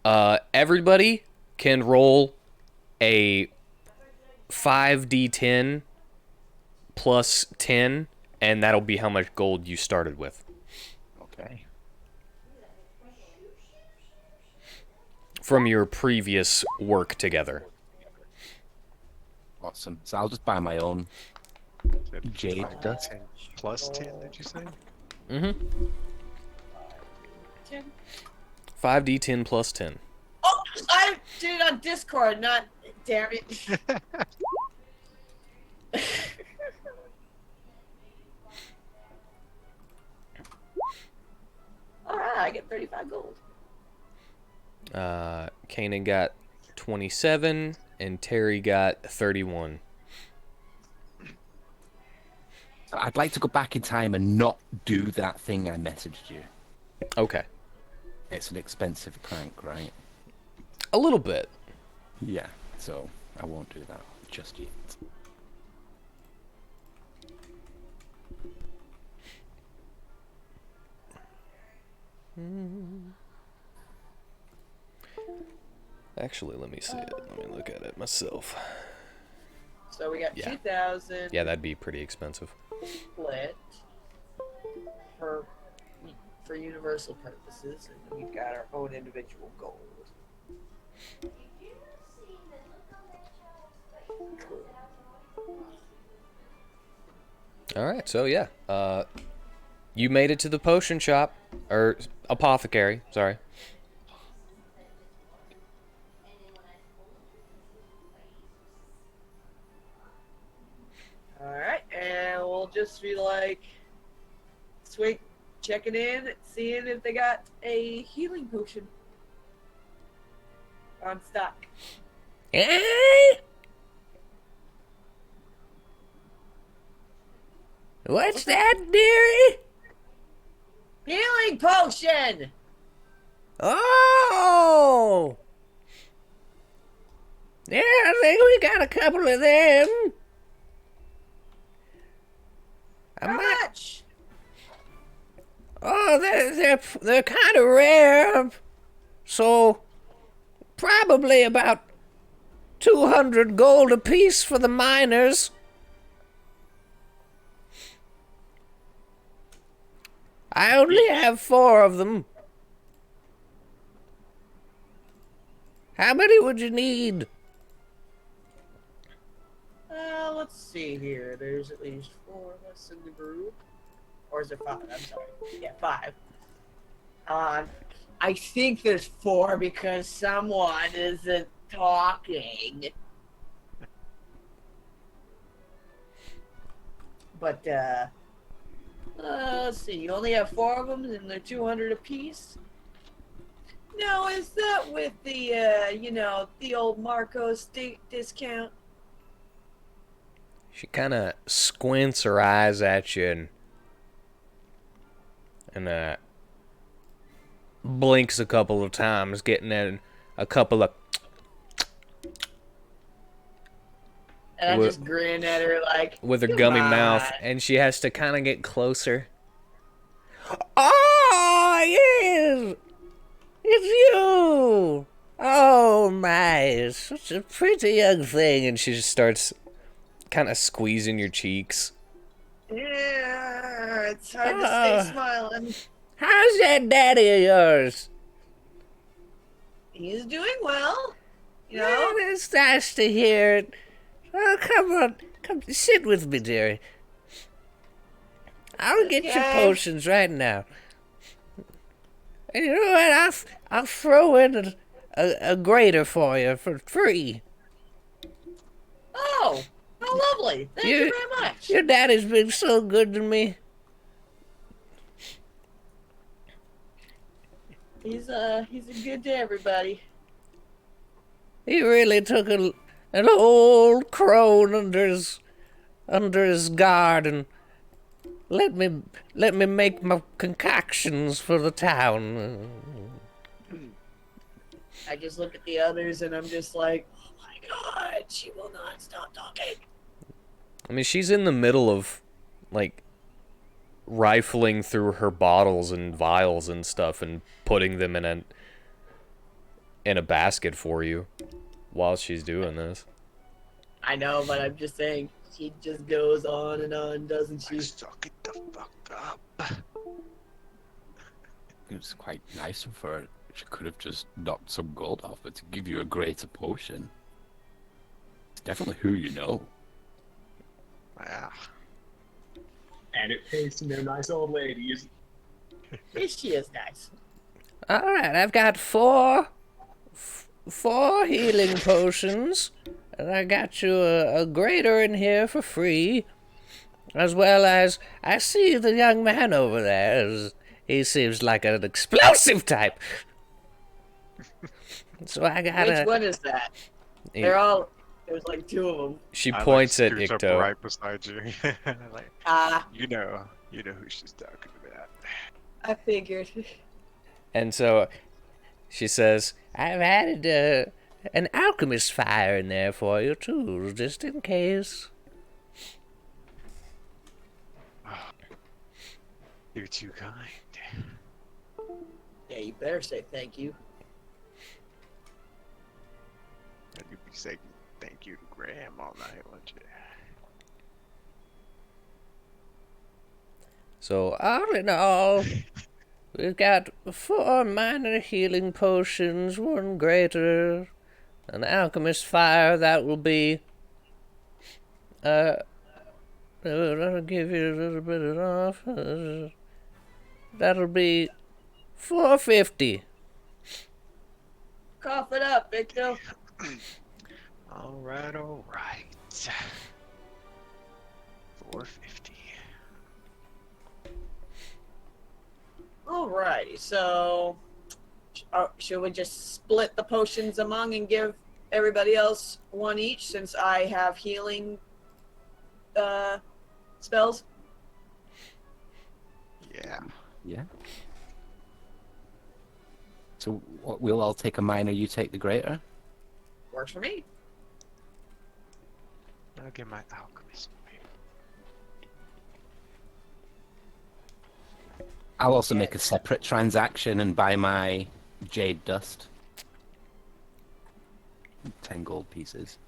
Everybody can roll a 5d10 plus 10, and that'll be how much gold you started with. Okay. From your previous work together. Awesome. So I'll just buy my own Said jade 5d10 dust. plus 10, did you say? Mm-hmm. 10. 5d10 plus 10. Oh, I did it on Discord, not. Damn it. Alright, I get 35 gold. Kanan got 27, and Terry got 31. I'd like to go back in time and not do that thing I messaged you. Okay. It's an expensive prank, right? A little bit. Yeah, so I won't do that just yet. Actually, let me see it. Let me look at it myself. So we got Yeah. 2,000 Yeah, that'd be pretty expensive. split for universal purposes, and we've got our own individual gold. Alright, so yeah. You made it to the potion shop. Or apothecary, sorry. Alright, and we'll just be like, checking in, seeing if they got a healing potion on stock. What's that, dearie? Healing potion! Oh! Yeah, I think we got a couple of them. How much? Oh, they're kind of rare. So, probably about 200 gold apiece for the miners. I only have 4 of them. How many would you need? Let's see here. There's at least 4 of us in the group. Or is it 5? I'm sorry. Yeah, 5. I think there's 4 because someone isn't talking. But let's see. You only have 4 of them, and they're 200 apiece. Now, is that with the the old Marcos discount? She kind of squints her eyes at you and blinks a couple of times, getting in a couple of. And I just grin at her like, with her come gummy on. mouth, and she has to kind of get closer. Oh, yes! It's you! Oh, my, such a pretty young thing. And she just starts kind of squeezing your cheeks. Yeah, it's hard to stay smiling. How's that daddy of yours? He's doing well. You know? Man, it's nice to hear it. Oh, come on. Come sit with me, dearie. I'll get your potions right now. And you know what? I'll throw in a grater for you for free. Oh, how lovely. Thank you very much. Your daddy's been so good to me. He's a good to everybody. He really took an old crone under his guard and let me make my concoctions for the town. I just look at the others and I'm just like, oh my god, she will not stop talking. I mean, she's in the middle of, like, rifling through her bottles and vials and stuff and putting them in a basket for you while she's doing this. I know, but I'm just saying, she just goes on, doesn't she? Suck it the fuck up. It was quite nice of her. She could have just knocked some gold off it to give you a greater potion. It's definitely who you know. Yeah. And it pays to know nice old ladies. Yes, she is nice. All right, I've got four healing potions, and I got you a grater in here for free, as well as I see the young man over there. He seems like an explosive type. So I got Which one is that? They're all. There's like 2 of them. She points at scooch up Ikto. right beside you. Like, you know who she's talking about. I figured. And so she says, I've added an alchemist fire in there for you, too, just in case. You're too kind. Yeah, you better say thank you. And you'd be saying thank you to Graham all night, wouldn't you? So, all in all, we've got 4 minor healing potions, 1 greater, an alchemist fire that will be, that'll give you a little bit of off. That'll be $4.50. Cough it up, Victor. All right. $4.50. Alrighty, so should we just split the potions among and give everybody else 1 each since I have healing spells? Yeah. Yeah. So we'll all take a minor, you take the greater? Works for me. I'll get my alchemist. I'll also make a separate transaction and buy my jade dust. 10 gold pieces.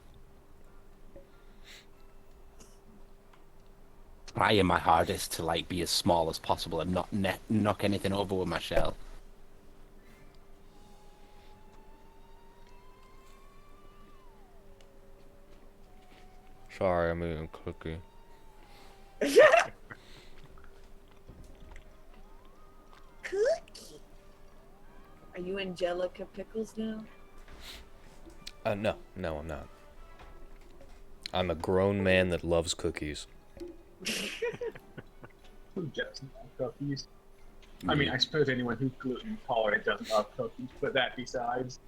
Trying my hardest to like be as small as possible and not knock anything over with my shell. Sorry, I'm eating a cookie. Cookie. Are you Angelica Pickles now? No, I'm not. I'm a grown man that loves cookies. Who doesn't love cookies? I mean, I suppose anyone who's gluten intolerant doesn't love cookies, but that besides.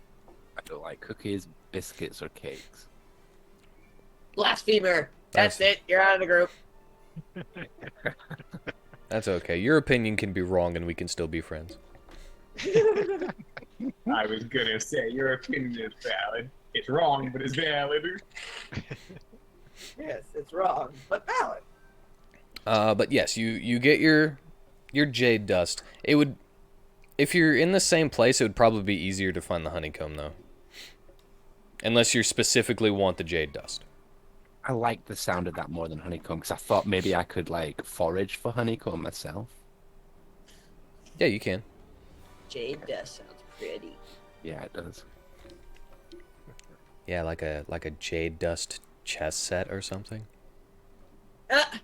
I don't like cookies, biscuits, or cakes. Blasphemer. That's Nice. it. You're out of the group. That's okay. Your opinion can be wrong and we can still be friends. I was gonna say your opinion is valid. It's wrong, but it's valid. Yes, it's wrong, but valid. But yes, you get your jade dust. It would, if you're in the same place, it would probably be easier to find the honeycomb though. Unless you specifically want the jade dust. I like the sound of that more than honeycomb because I thought maybe I could like forage for honeycomb myself. Yeah, you can. Jade dust sounds pretty. Yeah, it does. Yeah, like a jade dust chess set or something. Ah,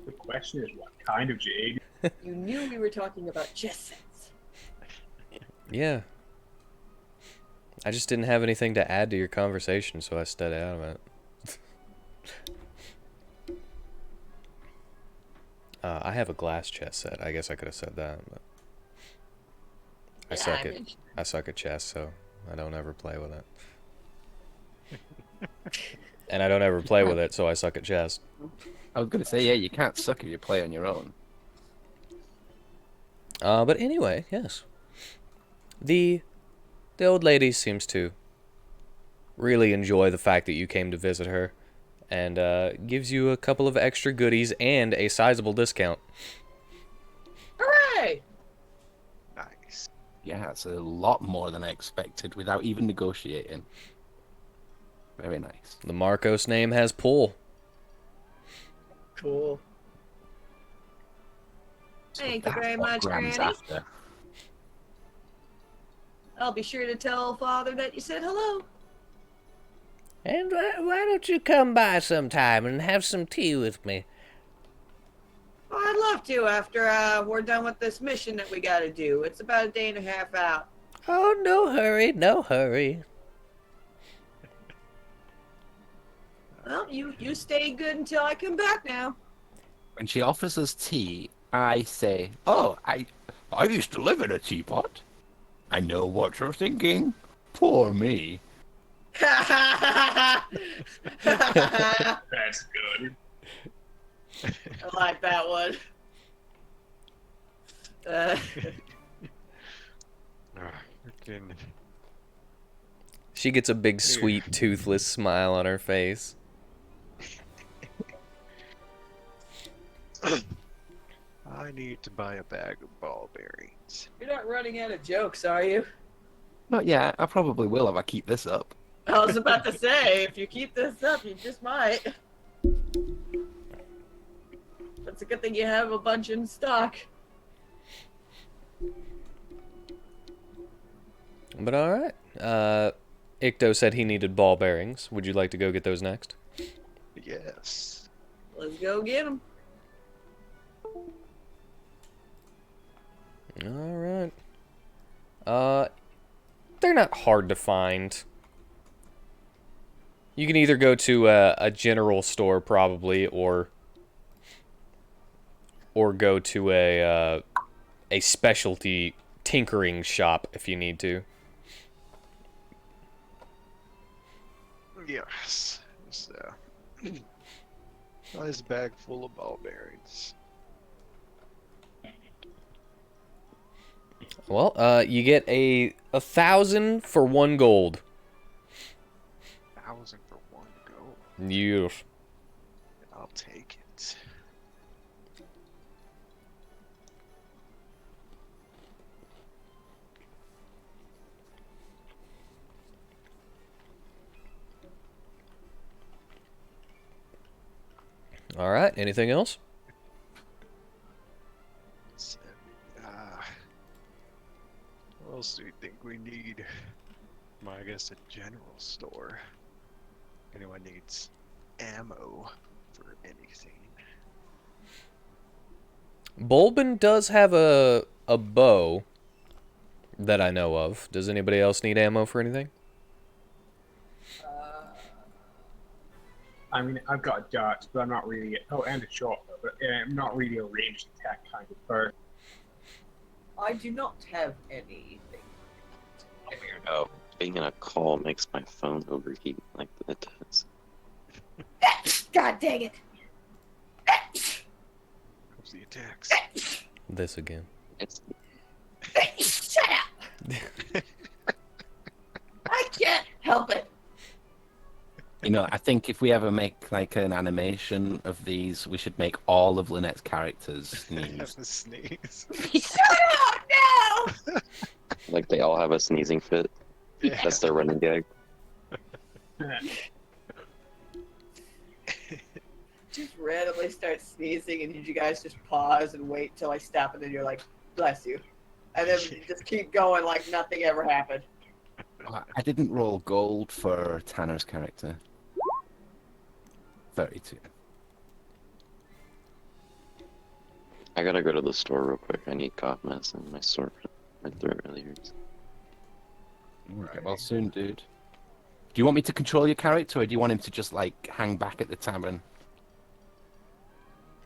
The question is, what kind of jade? you knew we were talking about chess sets. Yeah. I just didn't have anything to add to your conversation, so I stayed out of it. I have a glass chess set. I guess I could have said that, but I suck at chess, so I don't ever play with it. And I don't ever play with it, so I suck at chess. I was gonna say, yeah, you can't suck if you play on your own. But anyway, yes. The old lady seems to really enjoy the fact that you came to visit her, and gives you a couple of extra goodies and a sizable discount. Hooray! Nice. Yeah, it's a lot more than I expected without even negotiating. Very nice. The Marcos name has pull. Cool. So Thank you that's very what much, Graham's Granny. after. I'll be sure to tell Father that you said hello. And why don't you come by sometime and have some tea with me? Well, I'd love to after we're done with this mission that we gotta do. It's about a day and a half out. Oh, no hurry, no hurry. Well, you stay good until I come back now. When she offers us tea, I say, "Oh, I used to live in a teapot. I know what you're thinking. Poor me." I That's good. like that one. Freaking. She gets a big, sweet, toothless smile on her face. I need to buy a bag of ball bearings. You're not running out of jokes, are you? Not yet. I probably will if I keep this up. I was about to say, if you keep this up, you just might. That's a good thing you have a bunch in stock. But alright. Icto said he needed ball bearings. Would you like to go get those next? Yes. Let's go get them. Alright. They're not hard to find. You can either go to a general store, probably, or go to a specialty tinkering shop if you need to. Yes. So, nice bag full of ball bearings. Well, you get 1,000 for 1 gold. 1,000 for 1 gold. Yes. I'll take it. All right. Anything else? So, what else do you think we need? Well, I guess a general store. Anyone needs ammo for anything? Bulbin does have a bow that I know of. Does anybody else need ammo for anything? I mean, I've got darts, but I'm not really. Oh, and a short bow, but I'm not really a ranged attack kind of person. I do not have anything. Weirdo. Being in a call makes my phone overheat like it does. God dang it! Comes the attacks. This again. It's Shut up! I can't help it. You know, I think if we ever make like an animation of these, we should make all of Lynette's characters Have sneeze. a sneeze. Shut up! No! like they all have a sneezing fit. Yeah. That's their running gag. Just randomly start sneezing, and you guys just pause and wait till I stop, and then you're like, "Bless you," and then you just keep going like nothing ever happened. I didn't roll gold for Tanner's character. 32. I gotta go to the store real quick. I need cough medicine. My throat really hurts. Okay, well, soon, dude. Do you want me to control your character, or do you want him to just like hang back at the tavern?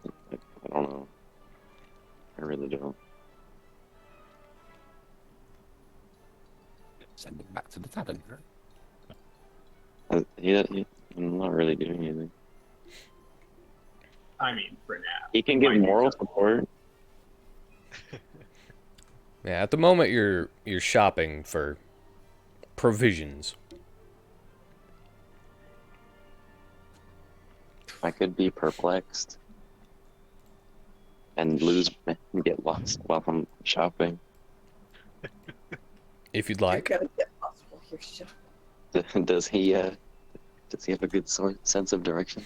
I don't know. I really don't. Send him back to the tavern. I'm not really doing anything. I mean, for now. He can give Might do moral something. support. Yeah, at the moment you're shopping for provisions. I could be perplexed and lose and get lost while I'm shopping. If you'd You're like. gonna get lost while you're shopping. Does he have a good sense of direction?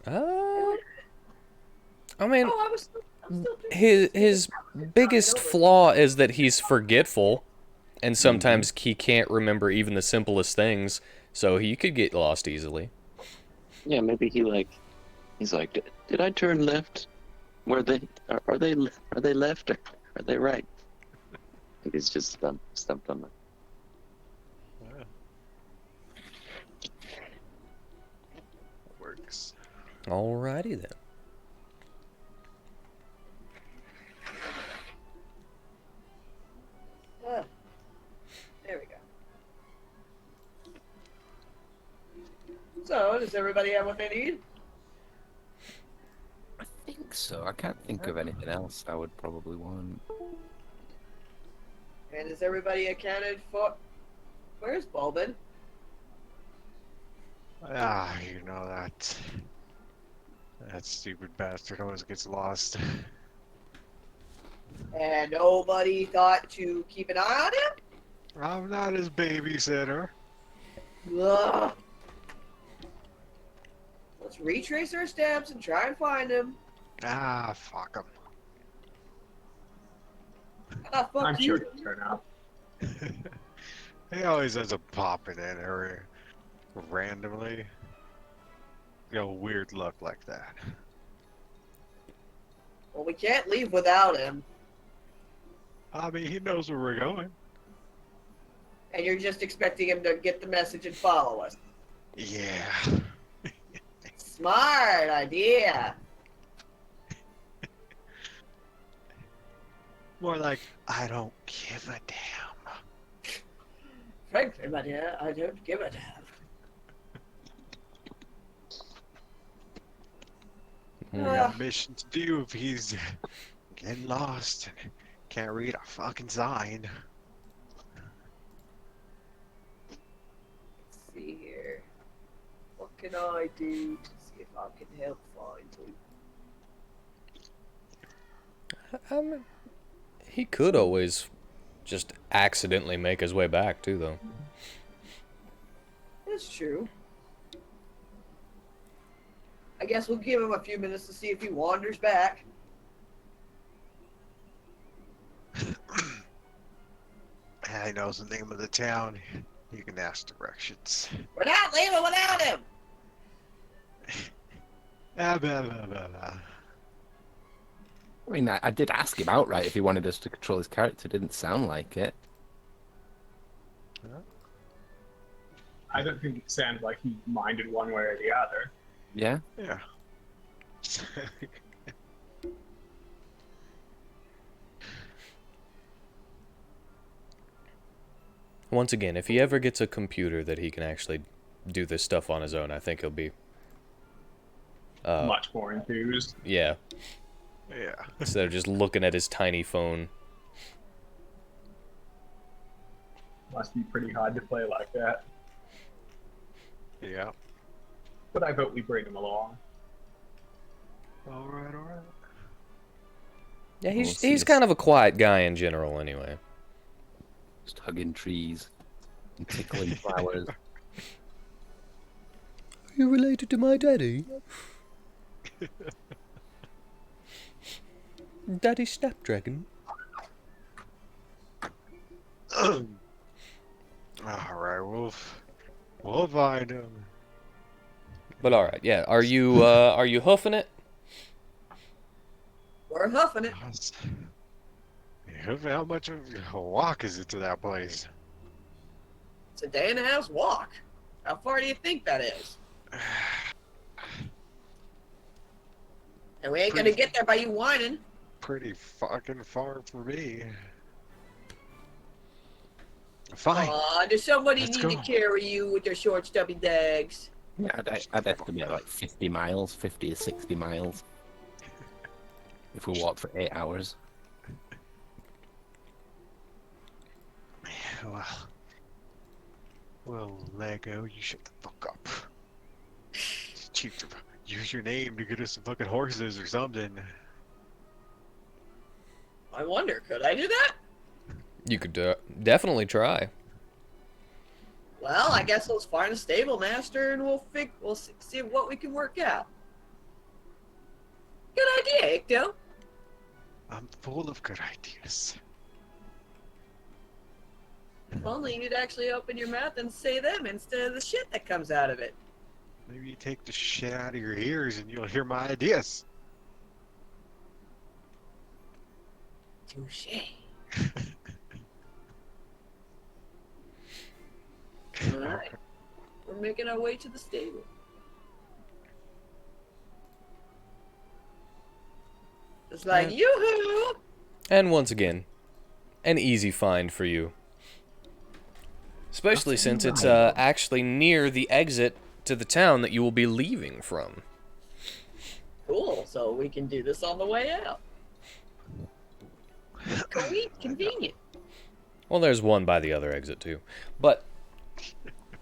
I mean, Oh, I'm still doing his biggest flaw is that he's forgetful, and sometimes he can't remember even the simplest things, so he could get lost easily. Yeah, maybe he's like, did I turn left? Are they left or are they right? And he's just stumped on that. Works. Alrighty then. There we go. So, does everybody have what they need? I think so. I can't think of anything else I would probably want. And is everybody accounted for? Where's Bulbin? Ah, you know that stupid bastard always gets lost. And nobody thought to keep an eye on I'm not his babysitter. him? Ugh. Let's retrace our steps and try and find him. Ah, fuck him. Ah, fuck I'm you. sure he'll turn up. He always ends up popping in every randomly. You know, weird luck like that. Well, we can't leave without him. I mean, he knows where we're going. And you're just expecting him to get the message and follow us. Yeah. Smart idea. More like, I don't give a damn. Frankly, my dear, I don't give a damn. We got a mission to do if he's getting lost and can't read a fucking sign. Let's see here. What can I do to see if I can help find him? He could always just accidentally make his way back, too, though. That's true. I guess we'll give him a few minutes to see if he wanders back. He knows the name of the town. You can ask directions. We're not leaving without him! Ah, blah, blah, blah, blah. I mean, I did ask him outright if he wanted us to control his character. Didn't sound like it. I don't think it sounded like he minded one way or the other. Yeah. Yeah. Once again, if he ever gets a computer that he can actually do this stuff on his own, I think he'll be. Much more enthused. Yeah. Yeah. Instead of just looking at his tiny phone. Must be pretty hard to play like that. Yeah. But I vote we bring him along. All right, all right. Yeah, We'll see he's us. kind of a quiet guy in general, anyway. Just hugging trees and tickling flowers. Are you related to my daddy? Daddy Snapdragon. All right, we'll find him. But all right, yeah. Are you hoofing it? We're huffing it. How much of a walk is it to that place? It's a day and a half's walk. How far do you think that is? And we ain't gonna get there by you whining. Pretty fucking far for me. Fine. Aw, does somebody Let's need go. to carry you with their short, stubby legs? Yeah, I'd estimate like 50 miles, 50 to 60 miles. If we walk for 8 hours. Well, Lego, you shut the fuck up. Chief, use your name to get us some fucking horses or something. I wonder, could I do that? You could definitely try. Well, I guess let's find a stable master and we'll see what we can work out. Good idea, Icto. I'm full of good ideas. If only you'd actually open your mouth and say them instead of the shit that comes out of it. Maybe you take the shit out of your ears and you'll hear my ideas. Touche. Alright. We're making our way to the stable. It's like, yoo-hoo! And once again, an easy find for you. Especially since it's actually near the exit to the town that you will be leaving from. Cool, so we can do this on the way out. Convenient. Well, there's one by the other exit too, but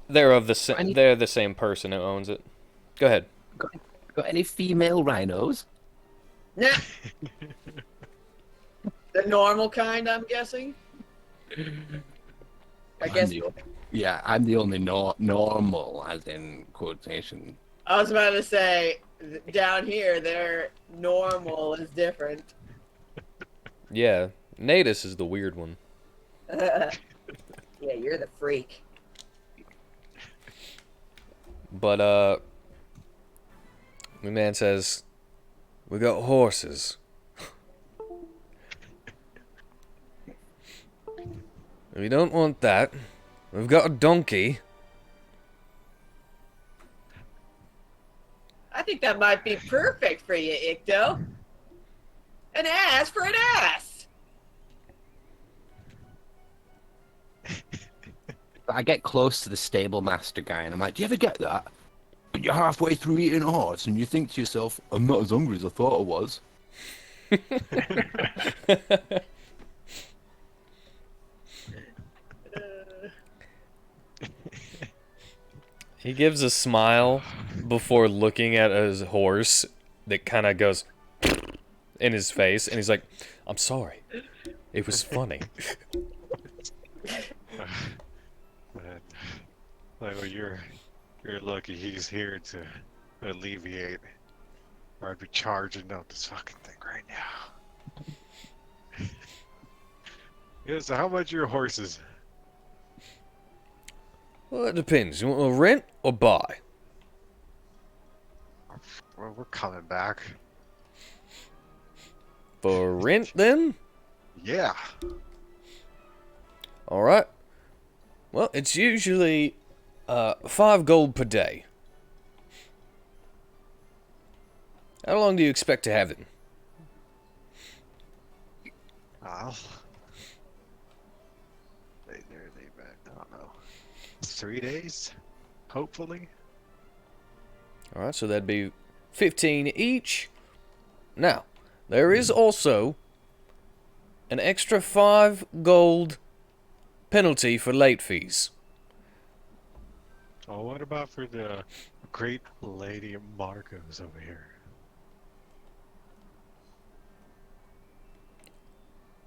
they're the same person who owns it. Go ahead. Got any female rhinos? Nah. The normal kind, I'm guessing. I guess. I'm the only normal, as in quotation. I was about to say, down here, their normal is different. Yeah, Natus is the weird one. Yeah, you're the freak. But the man says, "We got horses. We don't want that. We've got a donkey." I think that might be perfect for you, Icto. An ass for an ass. I get close to the stable master guy and I'm like, do you ever get that? But you're halfway through eating a horse and you think to yourself, I'm not as hungry as I thought I was. He gives a smile before looking at his horse that kind of goes in his face, and he's like, "I'm sorry. It was funny." Man, Lego, you're lucky he's here to alleviate, or I'd be charging up this fucking thing right now. Yeah, so how much are your horses? Well, it depends. You want to rent or buy? Well, we're coming back. For rent, then? Yeah. All right. Well, it's usually 5 gold per day. How long do you expect to have it? Well, they back. I don't know. 3 days, hopefully. Alright, so that'd be 15 each. Now, there is also an extra 5 gold penalty for late fees. Oh, what about for the great lady Marcos over here?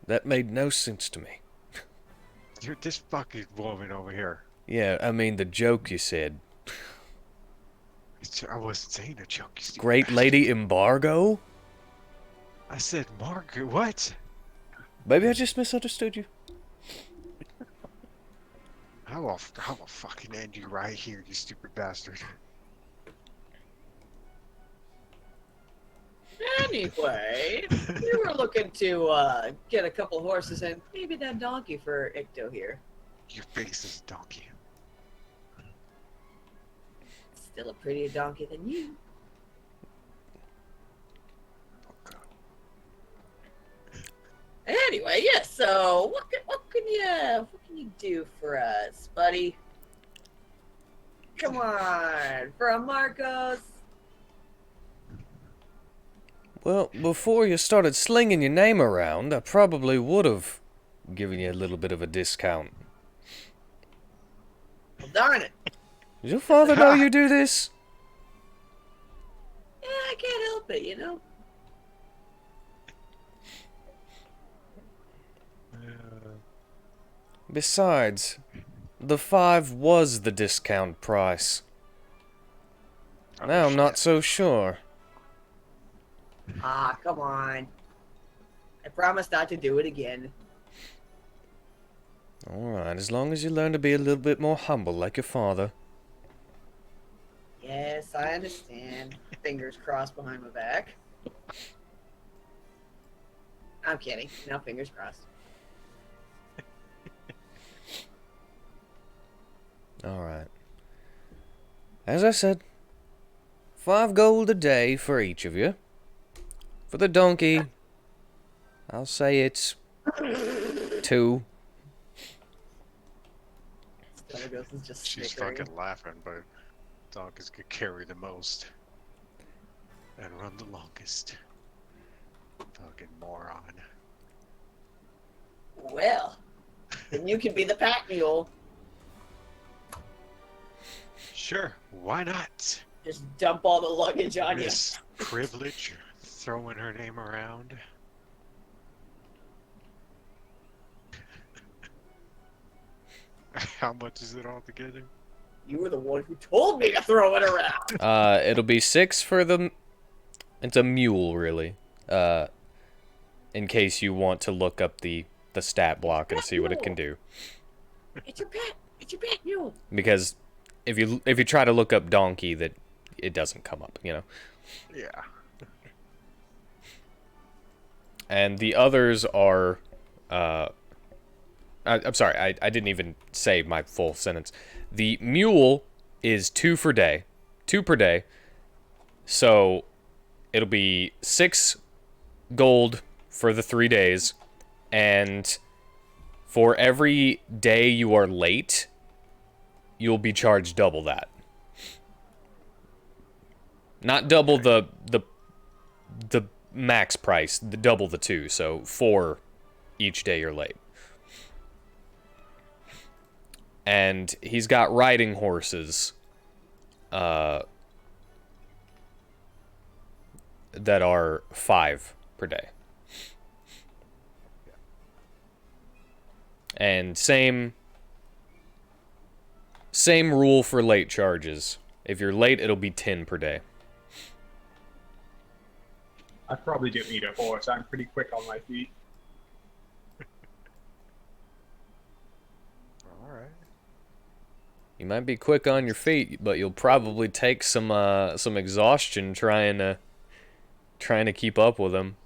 That made no sense to me. Dude, this fucking woman over here. Yeah, I mean the joke you said. I wasn't saying a joke, you stupid Great bastard. Lady Embargo? I said Margaret. What? Maybe I just misunderstood you. I'll fucking end you right here, you stupid bastard. Anyway, we were looking to get a couple horses and maybe that donkey for Icto here. Your face is a donkey. Still a prettier donkey than you. Oh, God. Anyway, yeah. So what can you do for us, buddy? Come on, for a Marcos. Well, before you started slinging your name around, I probably would have given you a little bit of a discount. Well, darn it. Does your father know you do this? Yeah, I can't help it, you know. Besides, the 5 was the discount price. Oh, Now I'm not shit. so sure. Ah, come on. I promise not to do it again. Alright, as long as you learn to be a little bit more humble like your father. Yes, I understand. Fingers crossed behind my back. I'm kidding. No fingers crossed. Alright. As I said, 5 gold a day for each of you. For the donkey, I'll say it's 2. Stargos is just She's snickering. fucking laughing, but donkeys could carry the most and run the longest. Fucking moron. Well, then you can be the pack mule. Sure, why not? Just dump all the luggage on you. Miss Privilege throwing her name around. How much is it all together? You were the one who told me to throw it around. It'll be 6 for the... It's a mule, really. In case you want to look up the stat block and see what it can do. It's your pet. It's your pet mule. Because if you try to look up donkey, that it doesn't come up, you know. Yeah. And the others are... I'm sorry, I didn't even say my full sentence. The mule is 2 per day. So it'll be 6 gold for the 3 days. And for every day you are late, you'll be charged double that. Not double the max price, double the 2. So 4 each day you're late. And he's got riding horses that are 5 per day. And same rule for late charges. If you're late, it'll be 10 per day. I probably don't need a horse. I'm pretty quick on my feet. Alright. You might be quick on your feet, but you'll probably take some exhaustion trying to keep up with them.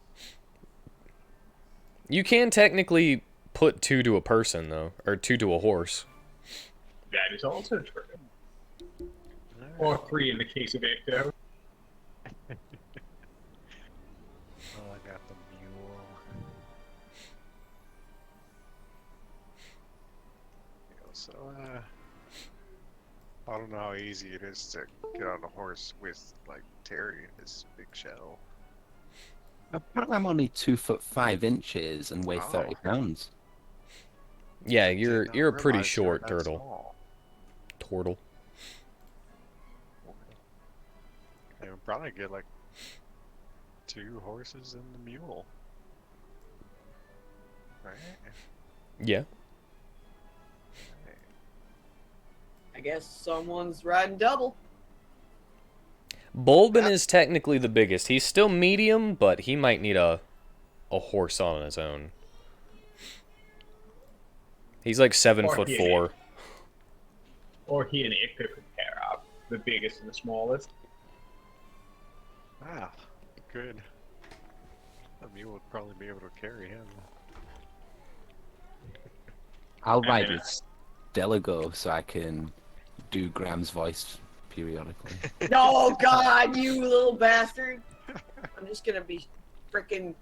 You can technically put 2 to a person though, or 2 to a horse. That is also true. Or 3 in the case of Ecto. Oh, I got the mule. So, I don't know how easy it is to get on a horse with, like, Terry and his big shell. Apparently, I'm only 2'5" and weigh 30 Oh. pounds. Yeah, Did not you're a pretty realize you were short that turtle. small. Turtle. And we'll probably get, like, 2 horses and the mule. Right? Yeah. I guess someone's riding double. Bulbin is technically the biggest. He's still medium, but he might need a horse on his own. He's like 7'4". Or he and Ecto could pair up. The biggest and the smallest. Ah, good. A mule would probably be able to carry him. I'll And ride then- with Delago so I can do Graham's voice periodically. No, God, you little bastard. I'm just gonna be freaking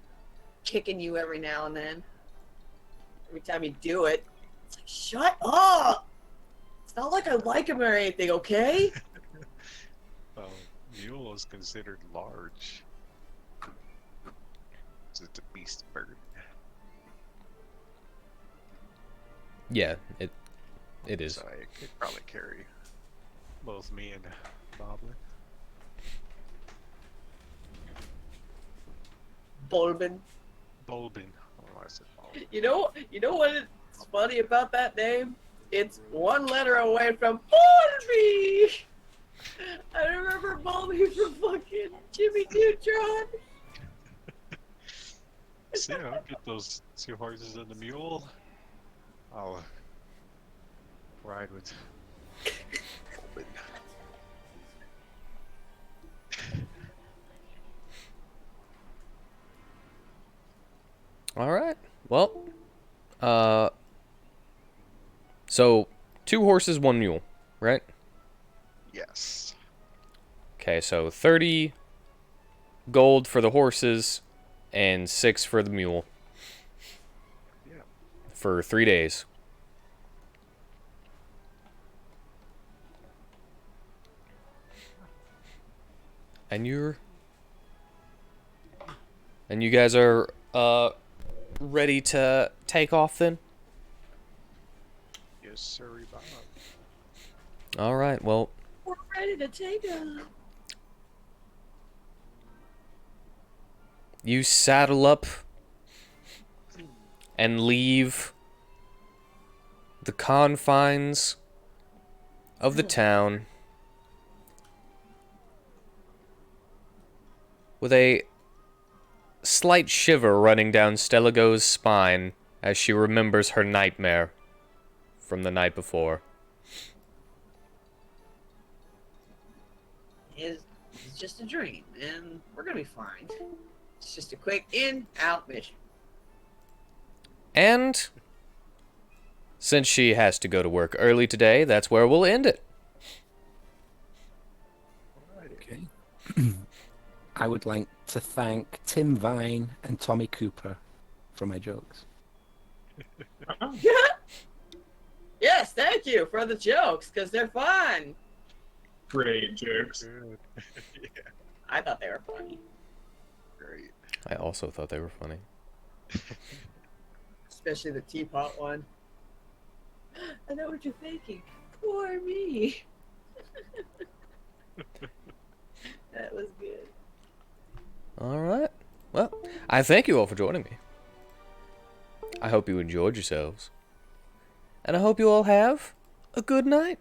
kicking you every now and then. Every time you do it. It's like, shut up! It's not like I like him or anything, okay? Well, mule is considered large. It's a beast bird. Yeah, it is. So it could probably carry both me and Boblin. Bulbin. Bulbin. Oh, I said Bulbin. You know what is funny about that name? It's one letter away from Bulby! I remember Bulby from fucking Jimmy Neutron. So yeah, I'll get those 2 horses and the mule. I'll ride with Bulbin. All right. Well, so 2 horses, 1 mule, right? Yes. Okay, so 30 gold for the horses and 6 for the mule Yeah. for 3 days. And you guys are ready to take off then? Yes, sir, Bob. All right. Well, We're ready to take off. you saddle up and leave the confines of the town with a slight shiver running down Stelago's spine as she remembers her nightmare from the night before. It's just a dream, and we're gonna be fine. It's just a quick in-out mission. And since she has to go to work early today, that's where we'll end it. Okay. I would like to thank Tim Vine and Tommy Cooper for my jokes. Yes, thank you for the jokes, because they're fun. Great jokes. Good. Yeah, I thought they were funny. great. I also thought they were funny. Especially the teapot one. I know what you're thinking. Poor me. That was good. All right. Well, I thank you all for joining me. I hope you enjoyed yourselves. And I hope you all have a good night.